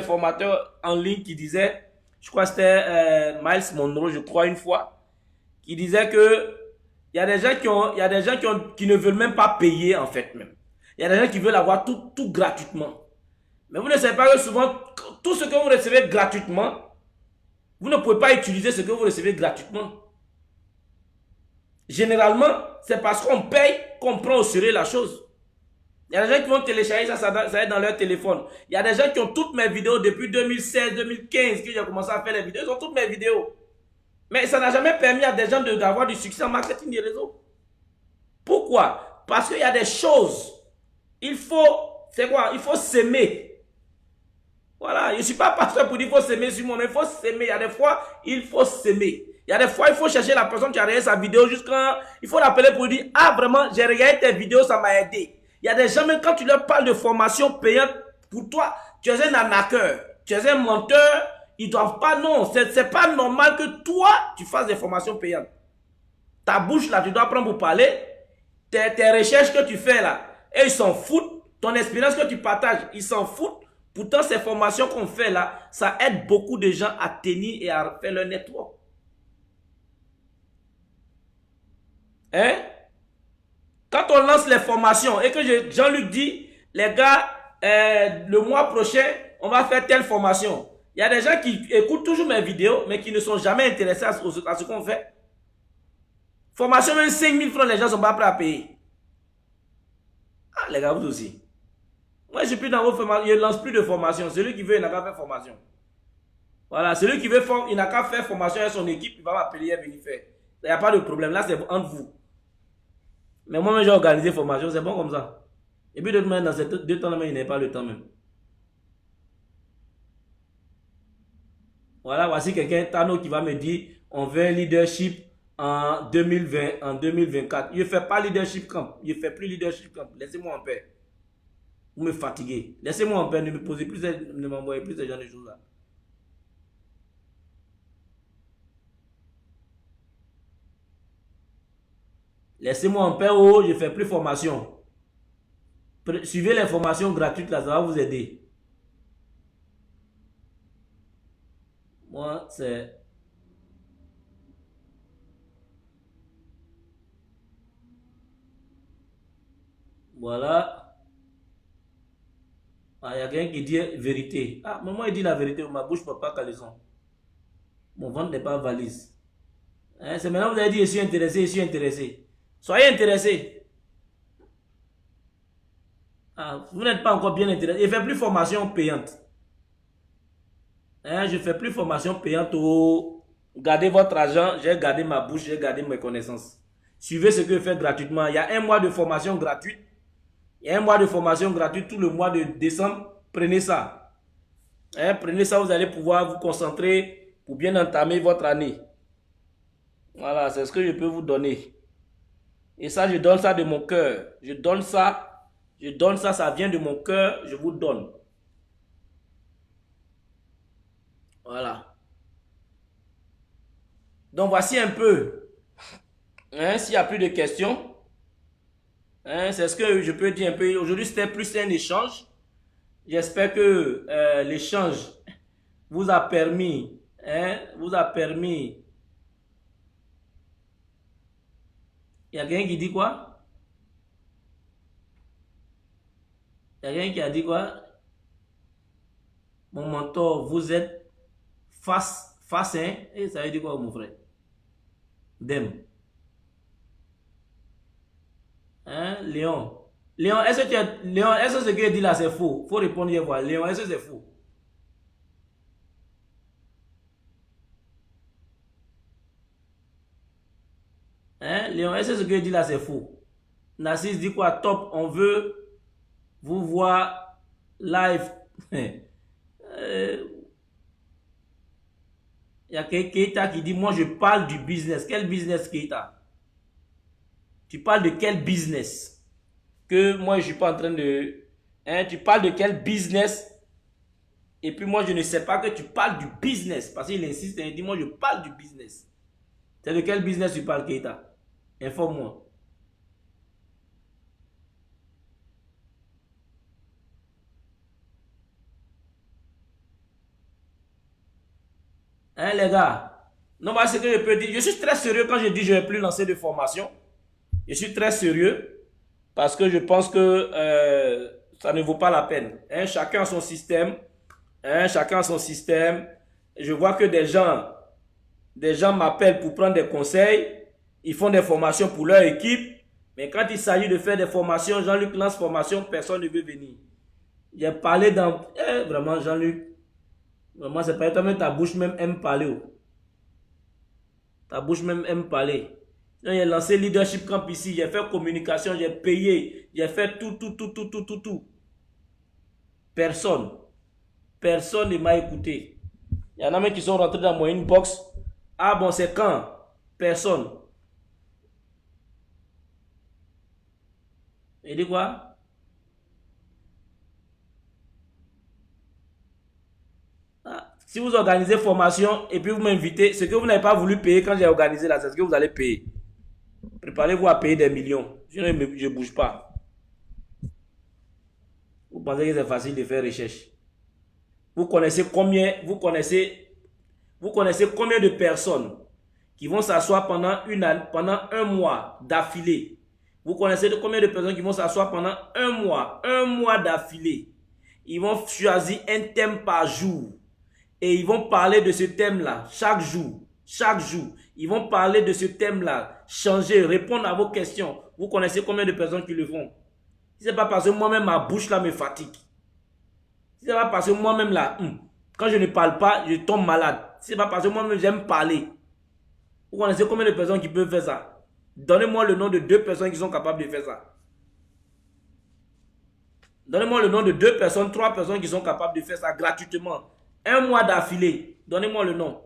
formateurs en ligne qui disait, je crois que c'était Miles Monroe, je crois une fois, qui disait que il y a des gens qui ne veulent même pas payer en fait même. Il y a des gens qui veulent avoir tout gratuitement. Mais vous ne savez pas que souvent, tout ce que vous recevez gratuitement, vous ne pouvez pas utiliser ce que vous recevez gratuitement. Généralement, c'est parce qu'on paye qu'on prend au sérieux la chose. Il y a des gens qui vont télécharger ça dans leur téléphone. Il y a des gens qui ont toutes mes vidéos depuis 2016, 2015 que j'ai commencé à faire les vidéos. Ils ont toutes mes vidéos. Mais ça n'a jamais permis à des gens d'avoir du succès en marketing des réseaux. Pourquoi? Parce qu'il y a des choses. Il faut, c'est quoi? Il faut s'aimer. Voilà, je ne suis pas pasteur pour dire qu'il faut s'aimer sur moi, mais il faut s'aimer. Il y a des fois, il faut s'aimer. Il y a des fois, il faut chercher la personne qui a regardé sa vidéo jusqu'à... Il faut l'appeler pour dire, ah vraiment, j'ai regardé tes vidéos, ça m'a aidé. Il y a des gens, même quand tu leur parles de formation payante, pour toi, tu es un arnaqueur, tu es un menteur, ils doivent pas, non, c'est pas normal que toi, tu fasses des formations payantes. Ta bouche là, tu dois prendre pour parler, tes recherches que tu fais là, et ils s'en foutent, ton expérience que tu partages, ils s'en foutent. Pourtant, ces formations qu'on fait là, ça aide beaucoup de gens à tenir et à faire leur network. Hein? Quand on lance les formations et que Jean-Luc dit, les gars, le mois prochain, on va faire telle formation. Il y a des gens qui écoutent toujours mes vidéos, mais qui ne sont jamais intéressés à ce qu'on fait. Formation, même 5 000 francs, les gens ne sont pas prêts à payer. Ah, les gars, vous aussi. Moi, je suis plus dans vos formations, je ne lance plus de formation. Celui qui veut, il n'a qu'à faire formation. Voilà, celui qui veut, il n'a qu'à faire formation avec son équipe, il va m'appeler et venir faire. Il n'y a pas de problème, là, c'est entre vous. Mais moi-même, j'ai organisé formation, c'est bon comme ça. Et puis, de même, dans ces 2 temps-là, il n'y a pas le temps même. Voilà, voici quelqu'un, Tano, qui va me dire, on veut un leadership en 2020, en 2024. Je ne fais pas leadership camp. Je ne fais plus leadership camp. Laissez-moi en paix. Vous me fatiguez. Laissez-moi en paix, ne me posez plus, ne m'envoyez plus ce genre de choses là. Laissez-moi en paix, oh, je ne fais plus formation. Suivez les formations gratuites là, ça va vous aider. Moi, c'est... Voilà. Ah, il y a quelqu'un qui dit vérité. Ah, maman, il dit la vérité, ma bouche ne porte pas caleçon. Mon ventre n'est pas valise. Hein, c'est maintenant que vous avez dit, je suis intéressé, je suis intéressé. Soyez intéressé. Ah, vous n'êtes pas encore bien intéressé. Je ne fais plus formation payante. Hein, je ne fais plus formation payante. Oh, gardez votre argent. J'ai gardé ma bouche, j'ai gardé mes connaissances. Suivez ce que je fais gratuitement. Il y a 1 mois de formation gratuite. Il y a 1 mois de formation gratuite tout le mois de décembre. Prenez ça. Hein, prenez ça, vous allez pouvoir vous concentrer pour bien entamer votre année. Voilà, c'est ce que je peux vous donner. Et ça, je donne ça de mon cœur. Je donne ça Je donne ça, ça vient de mon cœur, je vous donne. Voilà. Donc voici un peu. Hein, s'il n'y a plus de questions, hein, c'est ce que je peux dire un peu. Aujourd'hui, c'était plus un échange. J'espère que l'échange vous a permis, Il y a quelqu'un qui dit quoi? Il y a quelqu'un qui a dit quoi? Mon mentor, vous êtes face, hein? Et ça veut dire quoi, mon frère? Dem. Hein, Léon? Léon, est-ce que ce que tu dis là, c'est faux? Faut répondre et voir. Léon, est-ce que c'est faux? Hein, Léon, est-ce que ce que tu dis là, c'est faux? Narcisse dit quoi? Top, on veut vous voir live. Il y a Keita qui dit, moi je parle du business. Quel business, Keita? Tu parles de quel business? Que moi je suis pas en train de... Hein, tu parles de quel business? Et puis moi je ne sais pas que tu parles du business. Parce qu'il insiste, il dit, moi je parle du business. C'est de quel business tu parles, Keita? Informe-moi. Hein, les gars? Non, bah, ce que je peux dire, je suis très sérieux quand je dis que je ne vais plus lancer de formation. Je suis très sérieux parce que je pense que ça ne vaut pas la peine. Hein, chacun a son système. Hein, chacun a son système. Je vois que des gens m'appellent pour prendre des conseils. Ils font des formations pour leur équipe. Mais quand il s'agit de faire des formations, Jean-Luc lance formation, personne ne veut venir. J'ai parlé dans... vraiment, Jean-Luc, vraiment, c'est pas toi-même, ta bouche même aime parler. Oh. Ta bouche même aime parler. J'ai lancé Leadership Camp ici, j'ai fait communication, j'ai payé, j'ai fait tout. Personne ne m'a écouté. Il y en a même qui sont rentrés dans mon inbox. Ah bon, c'est quand? Personne. Il dit quoi? Ah, si vous organisez formation et puis vous m'invitez, ce que vous n'avez pas voulu payer quand j'ai organisé là, c'est ce que vous allez payer. Préparez-vous à payer des millions. Je ne bouge pas. Vous pensez que c'est facile de faire recherche? Vous connaissez combien de personnes qui vont s'asseoir pendant un mois d'affilée? Vous connaissez combien de personnes qui vont s'asseoir pendant un mois d'affilée? Ils vont choisir un thème par jour et ils vont parler de ce thème-là chaque jour. Ils vont parler de ce thème-là, changer, répondre à vos questions. Vous connaissez combien de personnes qui le font? Si ce n'est pas parce que moi-même, ma bouche là me fatigue. Si ce n'est pas parce que moi-même là, quand je ne parle pas, je tombe malade. Si ce n'est pas parce que moi-même j'aime parler. Vous connaissez combien de personnes qui peuvent faire ça? Donnez-moi le nom de 2 personnes qui sont capables de faire ça. Donnez-moi le nom de 2 personnes, 3 personnes qui sont capables de faire ça gratuitement. Un mois d'affilée. Donnez-moi le nom.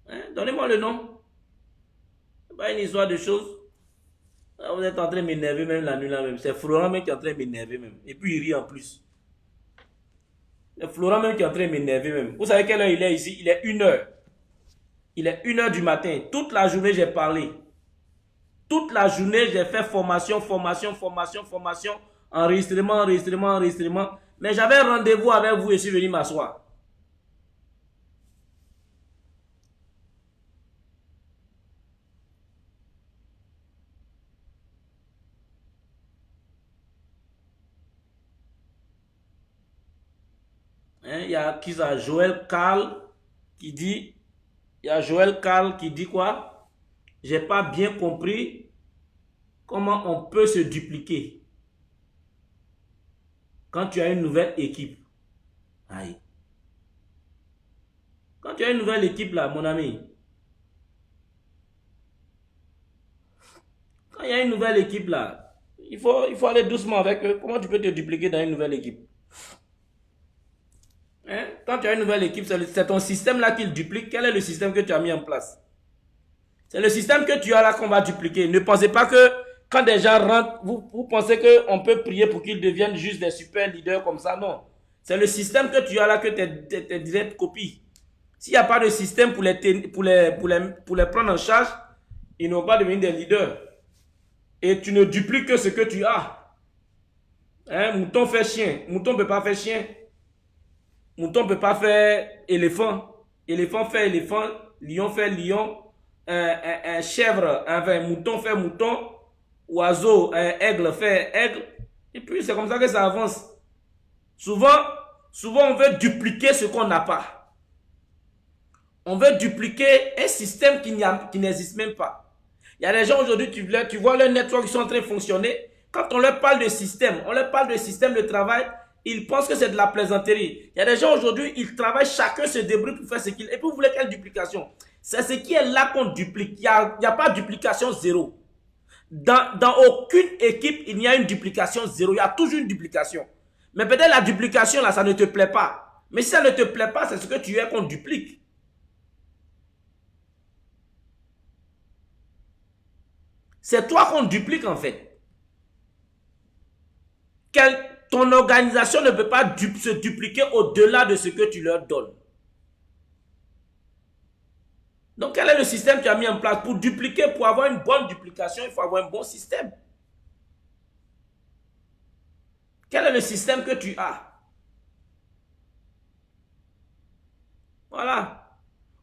Hein? Donnez-moi le nom. C'est pas une histoire de choses. Vous êtes en train de m'énerver même la nuit là même. C'est Florent même qui est en train de m'énerver même. Et puis il rit en plus. C'est Florent même qui est en train de m'énerver même. Vous savez quelle heure il est ici? Il est 1h. Il est 1h du matin. Toute la journée j'ai parlé. Toute la journée j'ai fait formation. Enregistrement. Mais j'avais rendez-vous avec vous et je suis venu m'asseoir. Hein, il y a qui ça? Joël Carl qui dit... Il y a Joël Carl qui dit quoi? J'ai pas bien compris comment on peut se dupliquer quand tu as une nouvelle équipe. Aïe. Quand tu as une nouvelle équipe là, mon ami. Quand il y a une nouvelle équipe là, il faut aller doucement avec eux. Comment tu peux te dupliquer dans une nouvelle équipe? quand tu as une nouvelle équipe, c'est ton système là qu'il duplique. Quel est le système que tu as mis en place? C'est le système que tu as là qu'on va dupliquer. Ne pensez pas que quand des gens rentrent, vous pensez qu'on peut prier pour qu'ils deviennent juste des super leaders comme ça. Non. C'est le système que tu as là que tes directes copies. S'il n'y a pas de système pour les prendre en charge, ils n'ont pas devenir des leaders. Et tu ne dupliques que ce que tu as. Hein, mouton fait chien. Mouton ne peut pas faire chien. Mouton ne peut pas faire éléphant. Éléphant fait éléphant. Lion fait lion. Un chèvre, un mouton fait mouton. Oiseau, un aigle fait aigle. Et puis c'est comme ça que ça avance. Souvent on veut dupliquer ce qu'on n'a pas. On veut dupliquer un système qui n'existe même pas. Il y a des gens aujourd'hui, tu vois leurs networks qui sont en train de fonctionner. Quand on leur parle de système, de travail, ils pensent que c'est de la plaisanterie. Il y a des gens aujourd'hui, ils travaillent, chacun se débrouille pour faire ce qu'il... Et puis vous voulez quelle duplication? C'est ce qui est là qu'on duplique. Il n'y a pas de duplication zéro. Dans aucune équipe, il y a une duplication zéro. Il y a toujours une duplication. Mais peut-être la duplication, là, ça ne te plaît pas. Mais si ça ne te plaît pas, c'est ce que tu es qu'on duplique. C'est toi qu'on duplique en fait. Ton organisation ne peut pas se dupliquer au-delà de ce que tu leur donnes. Donc quel est le système que tu as mis en place? Pour dupliquer, pour avoir une bonne duplication, il faut avoir un bon système. Quel est le système que tu as? Voilà.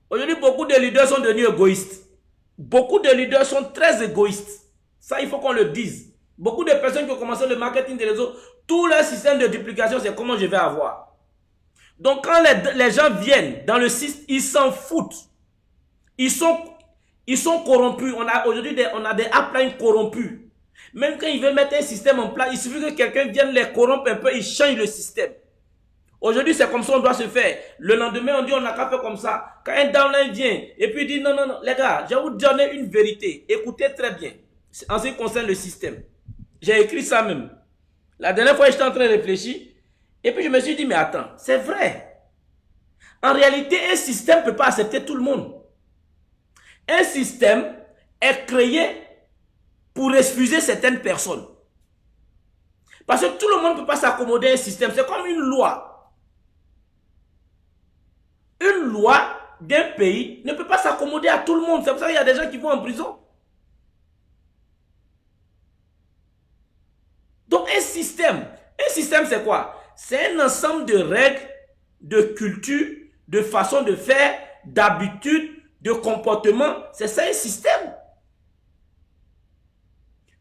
Aujourd'hui, beaucoup de leaders sont devenus égoïstes. Beaucoup de leaders sont très égoïstes. Ça, il faut qu'on le dise. Beaucoup de personnes qui ont commencé le marketing des réseaux, tout leur système de duplication, c'est comment je vais avoir. Donc, quand les gens viennent dans le système, ils s'en foutent. Ils sont corrompus. Aujourd'hui, on a des uplines corrompus. Même quand ils veulent mettre un système en place, il suffit que quelqu'un vienne les corrompre un peu, ils changent le système. Aujourd'hui, c'est comme ça qu'on doit se faire. Le lendemain, on dit on n'a qu'à faire comme ça. Quand un downline vient et puis il dit non, les gars, je vais vous donner une vérité. Écoutez très bien. En ce qui concerne le système. J'ai écrit ça même. La dernière fois, j'étais en train de réfléchir. Et puis je me suis dit, mais attends, c'est vrai. En réalité, un système ne peut pas accepter tout le monde. Un système est créé pour refuser certaines personnes. Parce que tout le monde ne peut pas s'accommoder à un système. C'est comme une loi. Une loi d'un pays ne peut pas s'accommoder à tout le monde. C'est pour ça qu'il y a des gens qui vont en prison. Donc un système c'est quoi? C'est un ensemble de règles, de culture, de façon de faire, d'habitudes, de comportement. C'est ça un système.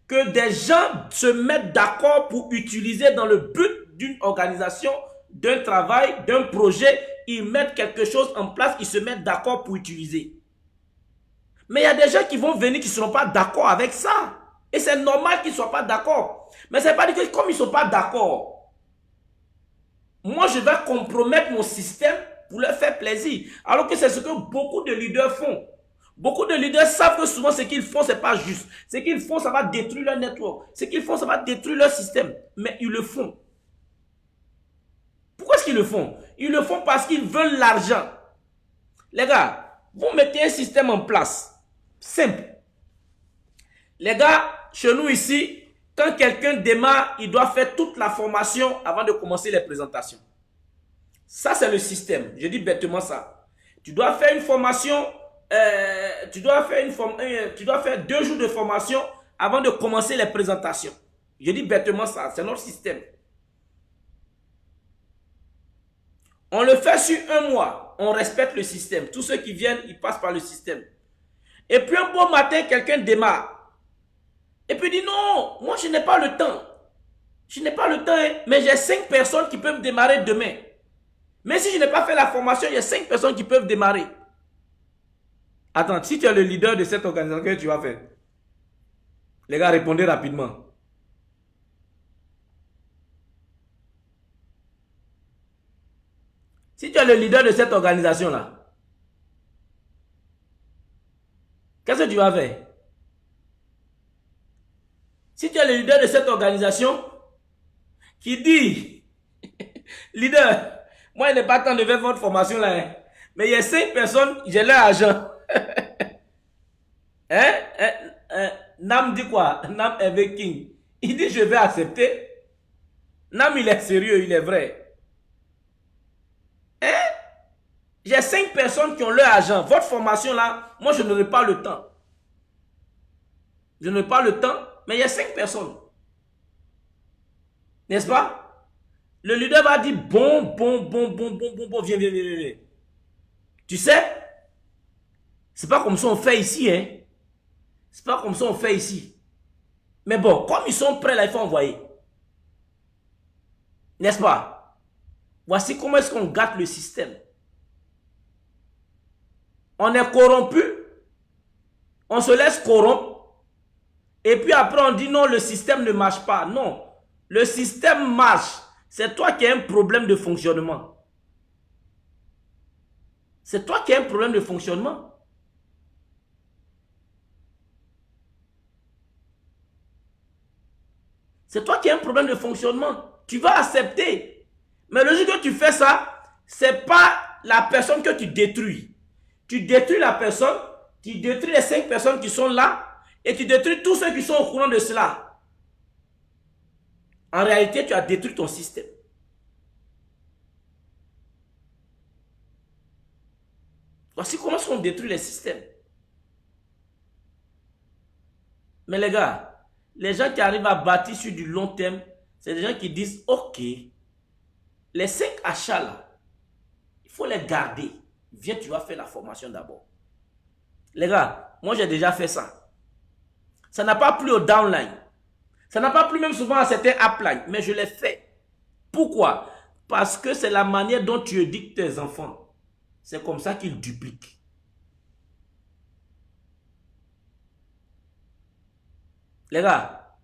Que des gens se mettent d'accord pour utiliser dans le but d'une organisation, d'un travail, d'un projet. Ils mettent quelque chose en place, ils se mettent d'accord pour utiliser. Mais il y a des gens qui vont venir qui ne seront pas d'accord avec ça. Et c'est normal qu'ils ne soient pas d'accord. Mais ce n'est pas dit que comme ils ne sont pas d'accord, moi je vais compromettre mon système pour leur faire plaisir. Alors que c'est ce que beaucoup de leaders font. Beaucoup de leaders savent que souvent ce qu'ils font, ce n'est pas juste. Ce qu'ils font, ça va détruire leur network. Ce qu'ils font, ça va détruire leur système. Mais ils le font. Pourquoi est-ce qu'ils le font? Ils le font parce qu'ils veulent l'argent. Les gars, vous mettez un système en place. Simple. Les gars, chez nous ici, quand quelqu'un démarre, il doit faire toute la formation avant de commencer les présentations. Ça, c'est le système. Je dis bêtement ça. Tu dois faire une formation, tu dois faire 2 jours de formation avant de commencer les présentations. Je dis bêtement ça, c'est notre système. On le fait sur 1 mois. On respecte le système. Tous ceux qui viennent, ils passent par le système. Et puis un beau matin, quelqu'un démarre. Et puis dit non, moi je n'ai pas le temps. Je n'ai pas le temps, hein, mais j'ai 5 personnes qui peuvent démarrer demain. Mais si je n'ai pas fait la formation, il y a 5 personnes qui peuvent démarrer. Attends, si tu es le leader de cette organisation, qu'est-ce que tu vas faire? Les gars, répondez rapidement. Si tu es le leader de cette organisation-là, qu'est-ce que tu vas faire? Si tu es le leader de cette organisation qui dit, leader, Moi, il n'est pas temps de faire votre formation là. Hein. Mais il y a 5 personnes, j'ai leur argent. Nam dit quoi? Nam avec King. Il dit, je vais accepter. Nam, il est sérieux, il est vrai. Hein? J'ai 5 personnes qui ont leur argent. Votre formation là, moi, je n'aurai pas le temps. Je n'ai pas le temps, mais il y a 5 personnes. N'est-ce pas? Le leader va dire bon, viens. Tu sais, c'est pas comme ça on fait ici, hein. C'est pas comme ça on fait ici. Mais bon, comme ils sont prêts là, il faut envoyer. N'est-ce pas? Voici comment est-ce qu'on gâte le système. On est corrompu, on se laisse corrompre. Et puis après, on dit non, le système ne marche pas. Non, le système marche. C'est toi qui as un problème de fonctionnement. C'est toi qui as un problème de fonctionnement. C'est toi qui as un problème de fonctionnement. Tu vas accepter. Mais le jour que tu fais ça, c'est pas la personne que tu détruis. Tu détruis la personne, tu détruis les 5 personnes qui sont là, et tu détruis tous ceux qui sont au courant de cela. En réalité, tu as détruit ton système. Voici comment on détruit les systèmes. Mais les gars, les gens qui arrivent à bâtir sur du long terme, c'est des gens qui disent, ok, les 5 achats là, il faut les garder. Viens, tu vas faire la formation d'abord. Les gars, moi j'ai déjà fait ça. Ça n'a pas plu au downline. Ça n'a pas plu même souvent à certains upline. Mais je l'ai fait. Pourquoi? Parce que c'est la manière dont tu éduques tes enfants. C'est comme ça qu'ils dupliquent. Les gars,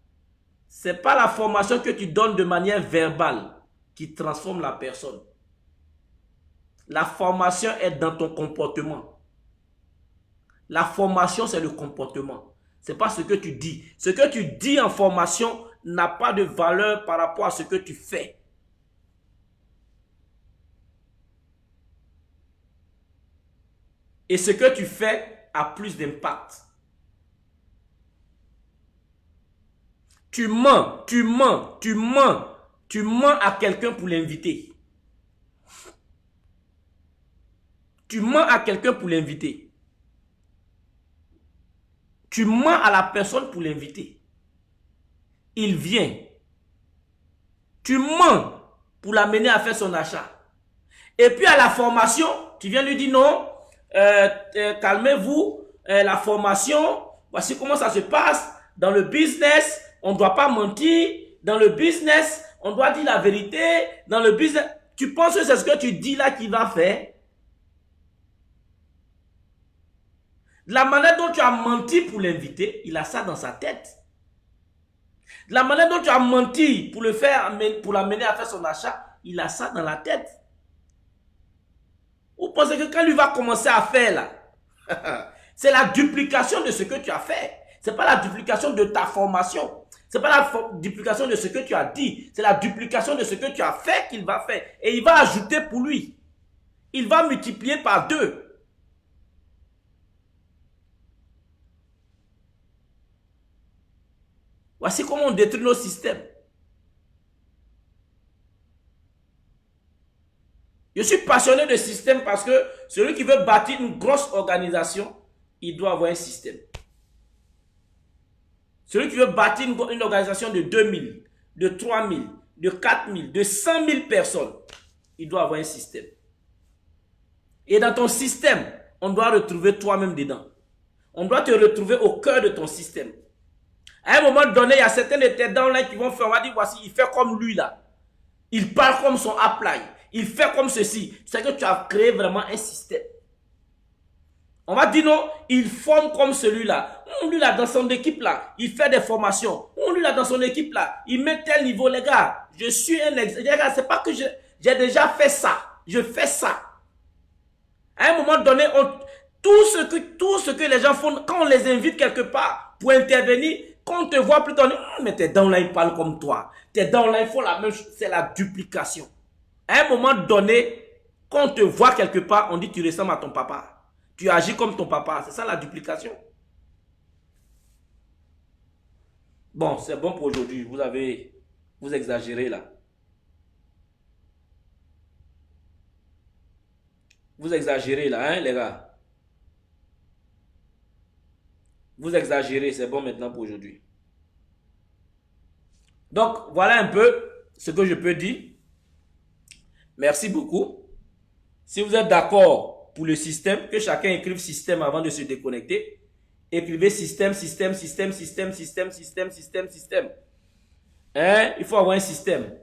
ce n'est pas la formation que tu donnes de manière verbale qui transforme la personne. La formation est dans ton comportement. La formation, c'est le comportement. Ce n'est pas ce que tu dis. Ce que tu dis en formation n'a pas de valeur par rapport à ce que tu fais. Et ce que tu fais a plus d'impact. Tu mens à quelqu'un pour l'inviter. Tu mens à quelqu'un pour l'inviter. Tu mens à la personne pour l'inviter. Il vient. Tu mens pour l'amener à faire son achat. Et puis à la formation, tu viens lui dire non, calmez-vous, la formation, voici comment ça se passe. Dans le business, on ne doit pas mentir. Dans le business, on doit dire la vérité. Dans le business, tu penses que c'est ce que tu dis là qui va faire? La manière dont tu as menti pour l'inviter, il a ça dans sa tête. La manière dont tu as menti pour le faire, pour l'amener à faire son achat, il a ça dans la tête. Vous pensez que quand lui va commencer à faire là, c'est la duplication de ce que tu as fait. Ce n'est pas la duplication de ta formation. Ce n'est pas la duplication de ce que tu as dit. C'est la duplication de ce que tu as fait qu'il va faire. Et il va ajouter pour lui. Il va multiplier par 2. Voici comment on détruit nos systèmes. Je suis passionné de système parce que celui qui veut bâtir une grosse organisation, il doit avoir un système. Celui qui veut bâtir une organisation de 2000, de 3000, de 4000, de 100 000 personnes, il doit avoir un système. Et dans ton système, on doit retrouver toi-même dedans. On doit te retrouver au cœur de ton système. À un moment donné, il y a certains de tes downlines qui vont faire, on va dire, voici, il fait comme lui là. Il parle comme son upline. Il fait comme ceci. C'est que tu as créé vraiment un système. On va dire non, il forme comme celui-là. Lui là, dans son équipe là, il fait des formations. Lui là, dans son équipe là, il met tel niveau. Les gars, je suis un exemple. Les gars, c'est pas que j'ai déjà fait ça. Je fais ça. À un moment donné, tout ce que les gens font, quand on les invite quelque part pour intervenir, quand on te voit plus tard, mais tes downlines parlent comme toi. Tes downlines font la même chose. C'est la duplication. À un moment donné, quand on te voit quelque part, on dit tu ressembles à ton papa. Tu agis comme ton papa. C'est ça la duplication. Bon, c'est bon pour aujourd'hui. Vous exagérez là. Vous exagérez là, hein, les gars. Vous exagérez, c'est bon maintenant pour aujourd'hui. Donc, voilà un peu ce que je peux dire. Merci beaucoup. Si vous êtes d'accord pour le système, que chacun écrive système avant de se déconnecter. Écrivez système, système, système, système, système, système, système, système. Hein? Il faut avoir un système.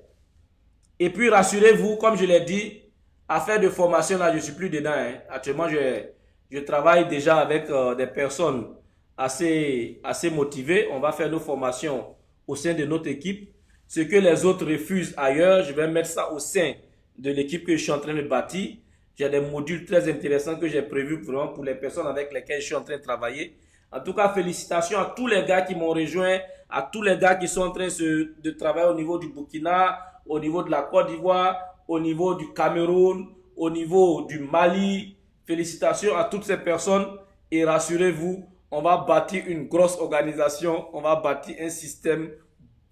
Et puis, rassurez-vous, comme je l'ai dit, affaire de formation, là, je ne suis plus dedans. Hein. Actuellement, je travaille déjà avec des personnes assez motivées. On va faire nos formations au sein de notre équipe. Ce que les autres refusent ailleurs, je vais mettre ça au sein de l'équipe que je suis en train de bâtir. J'ai des modules très intéressants que j'ai prévus vraiment pour les personnes avec lesquelles je suis en train de travailler. En tout cas, félicitations à tous les gars qui m'ont rejoint, à tous les gars qui sont en train de travailler au niveau du Burkina, au niveau de la Côte d'Ivoire, au niveau du Cameroun, au niveau du Mali. Félicitations à toutes ces personnes et rassurez-vous, on va bâtir une grosse organisation, on va bâtir un système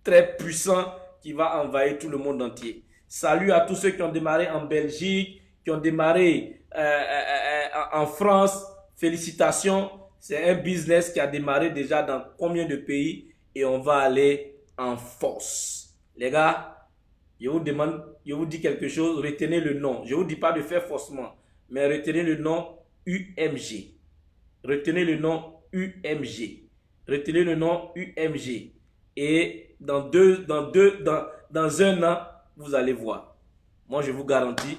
très puissant qui va envahir tout le monde entier. Salut à tous ceux qui ont démarré en Belgique, qui ont démarré en France. Félicitations, c'est un business qui a démarré déjà dans combien de pays et on va aller en force. Les gars, je vous demande, je vous dis quelque chose, retenez le nom. Je ne vous dis pas de faire forcément, mais retenez le nom UMG. Retenez le nom UMG. Retenez le nom UMG. Et dans un an, vous allez voir. Moi, je vous garantis.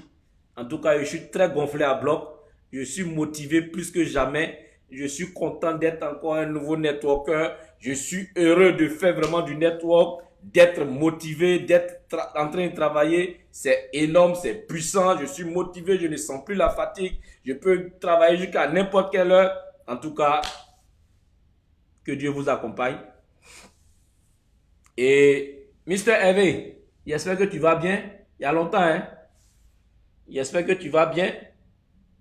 En tout cas, je suis très gonflé à bloc. Je suis motivé plus que jamais. Je suis content d'être encore un nouveau networker. Je suis heureux de faire vraiment du network, d'être motivé, d'être en train de travailler. C'est énorme, c'est puissant. Je suis motivé, je ne sens plus la fatigue. Je peux travailler jusqu'à n'importe quelle heure. En tout cas, que Dieu vous accompagne. Et Mr. Hervé, j'espère que tu vas bien. Il y a longtemps, hein? J'espère que tu vas bien.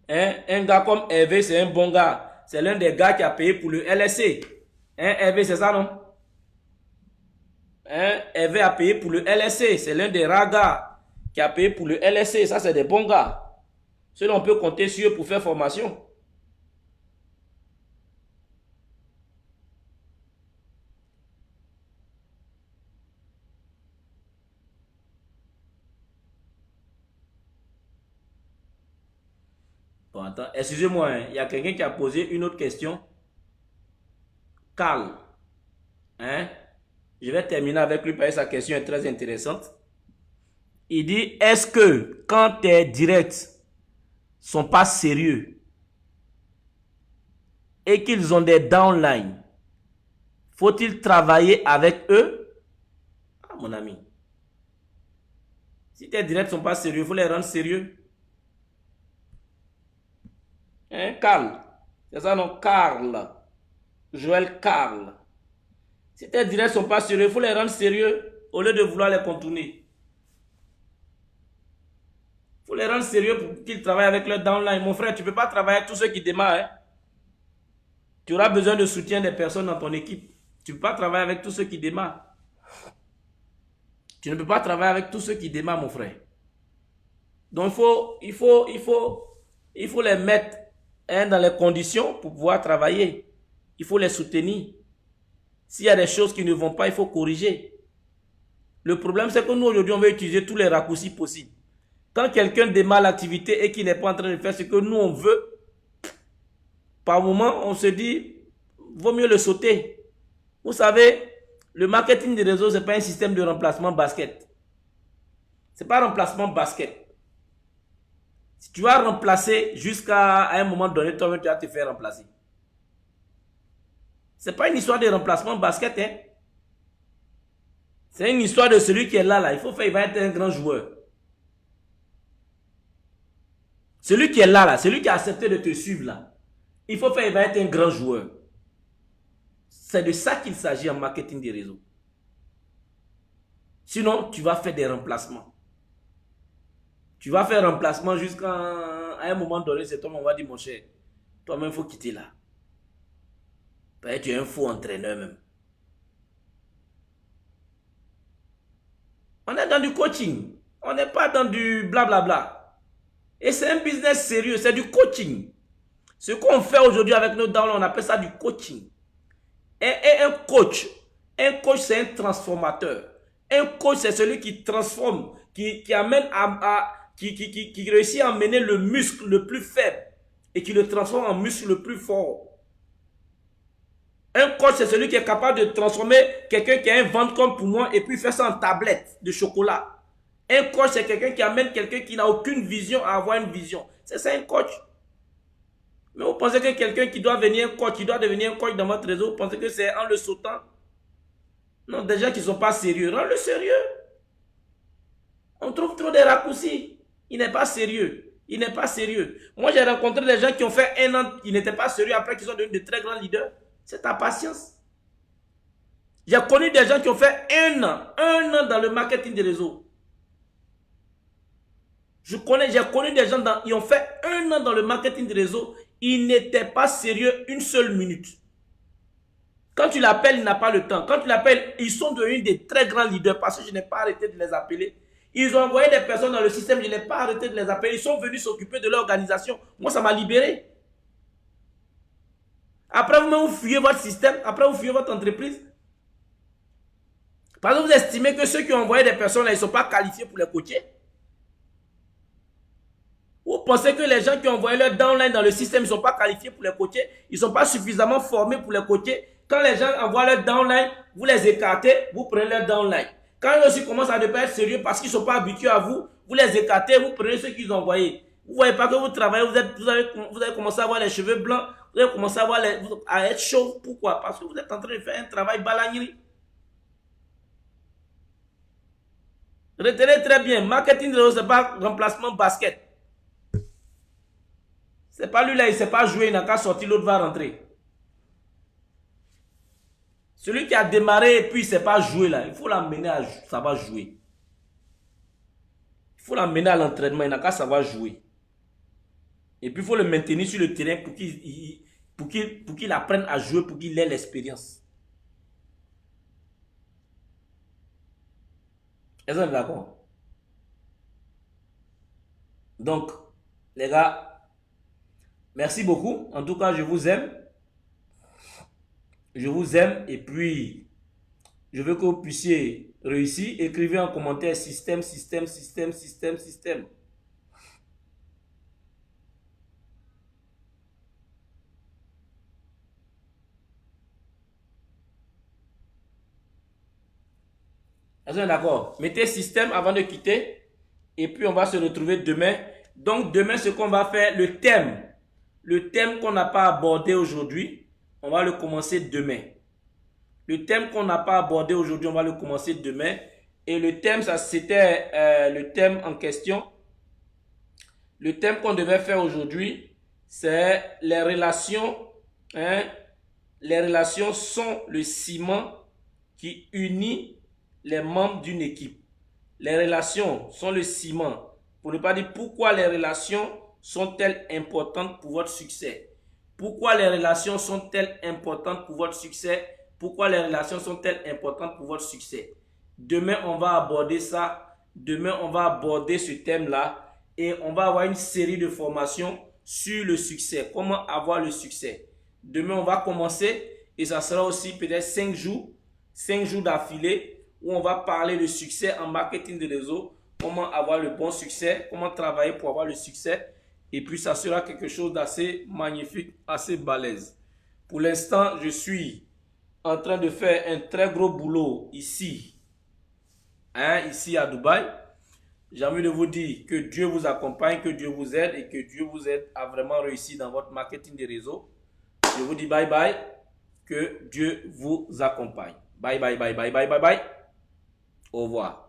Hein? Un gars comme Hervé, c'est un bon gars. C'est l'un des gars qui a payé pour le LSC. Hein, Hervé, c'est ça, non? Hein? Hervé a payé pour le LSC. C'est l'un des rares gars qui a payé pour le LSC. Ça, c'est des bons gars. Ceux-là, on peut compter sur eux pour faire formation. Bon, attends, excusez-moi, hein. Il y a quelqu'un qui a posé une autre question. Carl, hein? Je vais terminer avec lui parce que sa question est très intéressante. Il dit, est-ce que quand tes directs sont pas sérieux et qu'ils ont des downlines, faut-il travailler avec eux? Ah, mon ami. Si tes directs sont pas sérieux, il faut les rendre sérieux. Hein, Carl? C'est ça, non? Carl. Joël Carl. Si tes directs ne sont pas sérieux, il faut les rendre sérieux au lieu de vouloir les contourner. Il faut les rendre sérieux pour qu'ils travaillent avec leur downline. Mon frère, tu ne peux pas travailler avec tous ceux qui démarrent. Hein? Tu auras besoin de soutien des personnes dans ton équipe. Tu ne peux pas travailler avec tous ceux qui démarrent. Tu ne peux pas travailler avec tous ceux qui démarrent, mon frère. Donc, il faut les mettre dans les conditions pour pouvoir travailler. Il faut les soutenir. S'il y a des choses qui ne vont pas, il faut corriger. Le problème, c'est que nous, aujourd'hui, on veut utiliser tous les raccourcis possibles. Quand quelqu'un démarre l'activité et qui n'est pas en train de faire ce que nous, on veut, par moment, on se dit, vaut mieux le sauter. Vous savez, le marketing des réseaux, ce n'est pas un système de remplacement basket. Ce n'est pas un remplacement basket. Si tu vas remplacer jusqu'à un moment donné, toi-même, tu vas te faire remplacer. Ce n'est pas une histoire de remplacement basket. Hein? C'est une histoire de celui qui est là. Il faut faire, il va être un grand joueur. Celui qui est là, celui qui a accepté de te suivre là, il faut faire, il va être un grand joueur. C'est de ça qu'il s'agit en marketing des réseaux. Sinon, tu vas faire des remplacements. Tu vas faire remplacement jusqu'à un moment donné, c'est toi, on va dire, mon cher, toi-même, il faut quitter là. Parce que tu es un faux entraîneur même. On est dans du coaching. On n'est pas dans du blablabla. Et c'est un business sérieux, c'est du coaching. Ce qu'on fait aujourd'hui avec nos downloads, on appelle ça du coaching. Et un coach c'est un transformateur. Un coach, c'est celui qui transforme, qui amène qui réussit à amener le muscle le plus faible et qui le transforme en muscle le plus fort. Un coach, c'est celui qui est capable de transformer quelqu'un qui a un ventre comme pour moi et puis faire ça en tablette de chocolat. Un coach, c'est quelqu'un qui amène quelqu'un qui n'a aucune vision à avoir une vision. C'est ça un coach. Mais vous pensez que quelqu'un qui doit devenir un coach dans votre réseau, vous pensez que c'est en le sautant? Non, des gens qui ne sont pas sérieux. Rends-le sérieux. On trouve trop des raccourcis. Il n'est pas sérieux. Il n'est pas sérieux. Moi, j'ai rencontré des gens qui ont fait 1 an, ils n'étaient pas sérieux après qu'ils sont devenus de très grands leaders. C'est ta patience. J'ai connu des gens qui ont fait 1 an dans le marketing des réseaux. J'ai connu des gens qui ont fait 1 an dans le marketing des réseaux. Ils n'étaient pas sérieux une seule minute. Quand tu l'appelles, il n'a pas le temps. Quand tu l'appelles, ils sont devenus des très grands leaders parce que je n'ai pas arrêté de les appeler. Ils ont envoyé des personnes dans le système, je n'ai pas arrêté de les appeler. Ils sont venus s'occuper de l'organisation. Moi, ça m'a libéré. Après, vous fuyez votre système, après, vous fuyez votre entreprise. Parce que vous estimez que ceux qui ont envoyé des personnes, là, ils ne sont pas qualifiés pour les coacher. Vous pensez que les gens qui ont envoyé leur downline dans le système ne sont pas qualifiés pour les coacher? Ils ne sont pas suffisamment formés pour les coacher. Quand les gens envoient leur downline, vous les écartez, vous prenez leur downline. Quand eux aussi commencent à ne pas être sérieux parce qu'ils ne sont pas habitués à vous, vous les écartez, vous prenez ceux qu'ils ont envoyés. Vous ne voyez pas que vous travaillez, vous avez commencé à avoir les cheveux blancs, vous avez commencé à être chaud. Pourquoi? Parce que vous êtes en train de faire un travail balagnerie. Retenez très bien, marketing de réseau, ce n'est pas remplacement basket. C'est pas lui là, il ne sait pas jouer, il n'a qu'à sortir, l'autre va rentrer. Celui qui a démarré et puis il ne sait pas jouer là, il faut l'amener à savoir jouer. Il faut l'amener à l'entraînement, il n'a qu'à savoir jouer. Et puis il faut le maintenir sur le terrain pour qu'il apprenne à jouer, pour qu'il ait l'expérience. Est-ce que vous êtes d'accord? Donc, les gars, merci beaucoup. En tout cas, je vous aime. Je vous aime et puis je veux que vous puissiez réussir. Écrivez en commentaire système, système, système, système, système. Est-ce que vous êtes d'accord? Mettez système avant de quitter et puis on va se retrouver demain. Donc demain, ce qu'on va faire, le thème qu'on n'a pas abordé aujourd'hui, on va le commencer demain. Le thème qu'on n'a pas abordé aujourd'hui, on va le commencer demain. Et le thème, ça c'était le thème en question. Le thème qu'on devait faire aujourd'hui, c'est les relations. Les relations sont le ciment qui unit les membres d'une équipe. Les relations sont le ciment. Pour ne pas dire pourquoi les relations sont-elles importantes pour votre succès. Pourquoi les relations sont-elles importantes pour votre succès? Pourquoi les relations sont-elles importantes pour votre succès? Demain, on va aborder ça. Demain, on va aborder ce thème-là. Et on va avoir une série de formations sur le succès. Comment avoir le succès? Demain, on va commencer. Et ça sera aussi peut-être 5 jours. 5 jours d'affilée. Où on va parler de succès en marketing de réseau. Comment avoir le bon succès. Comment travailler pour avoir le succès. Et puis, ça sera quelque chose d'assez magnifique, assez balèze. Pour l'instant, je suis en train de faire un très gros boulot ici. Ici à Dubaï. J'ai envie de vous dire que Dieu vous accompagne, que Dieu vous aide et que Dieu vous aide à vraiment réussir dans votre marketing des réseaux. Je vous dis bye bye. Que Dieu vous accompagne. Bye bye bye bye bye bye bye. Au revoir.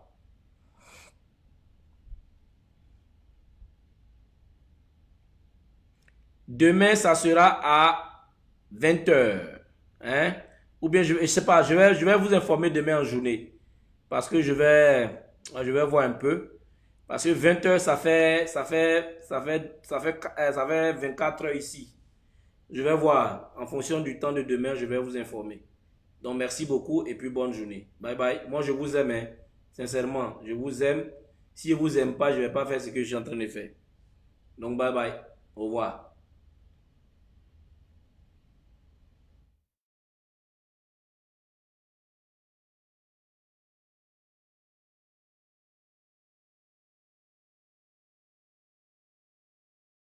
Demain, ça sera à 20 h. Ou bien, je sais pas, je vais vous informer demain en journée. Parce que je vais voir un peu. Parce que 20 heures, ça fait 24 heures ici. Je vais voir. En fonction du temps de demain, je vais vous informer. Donc, merci beaucoup et puis bonne journée. Bye bye. Moi, je vous aime. Hein. Sincèrement, je vous aime. Si je ne vous aime pas, je ne vais pas faire ce que je suis en train de faire. Donc, bye bye. Au revoir.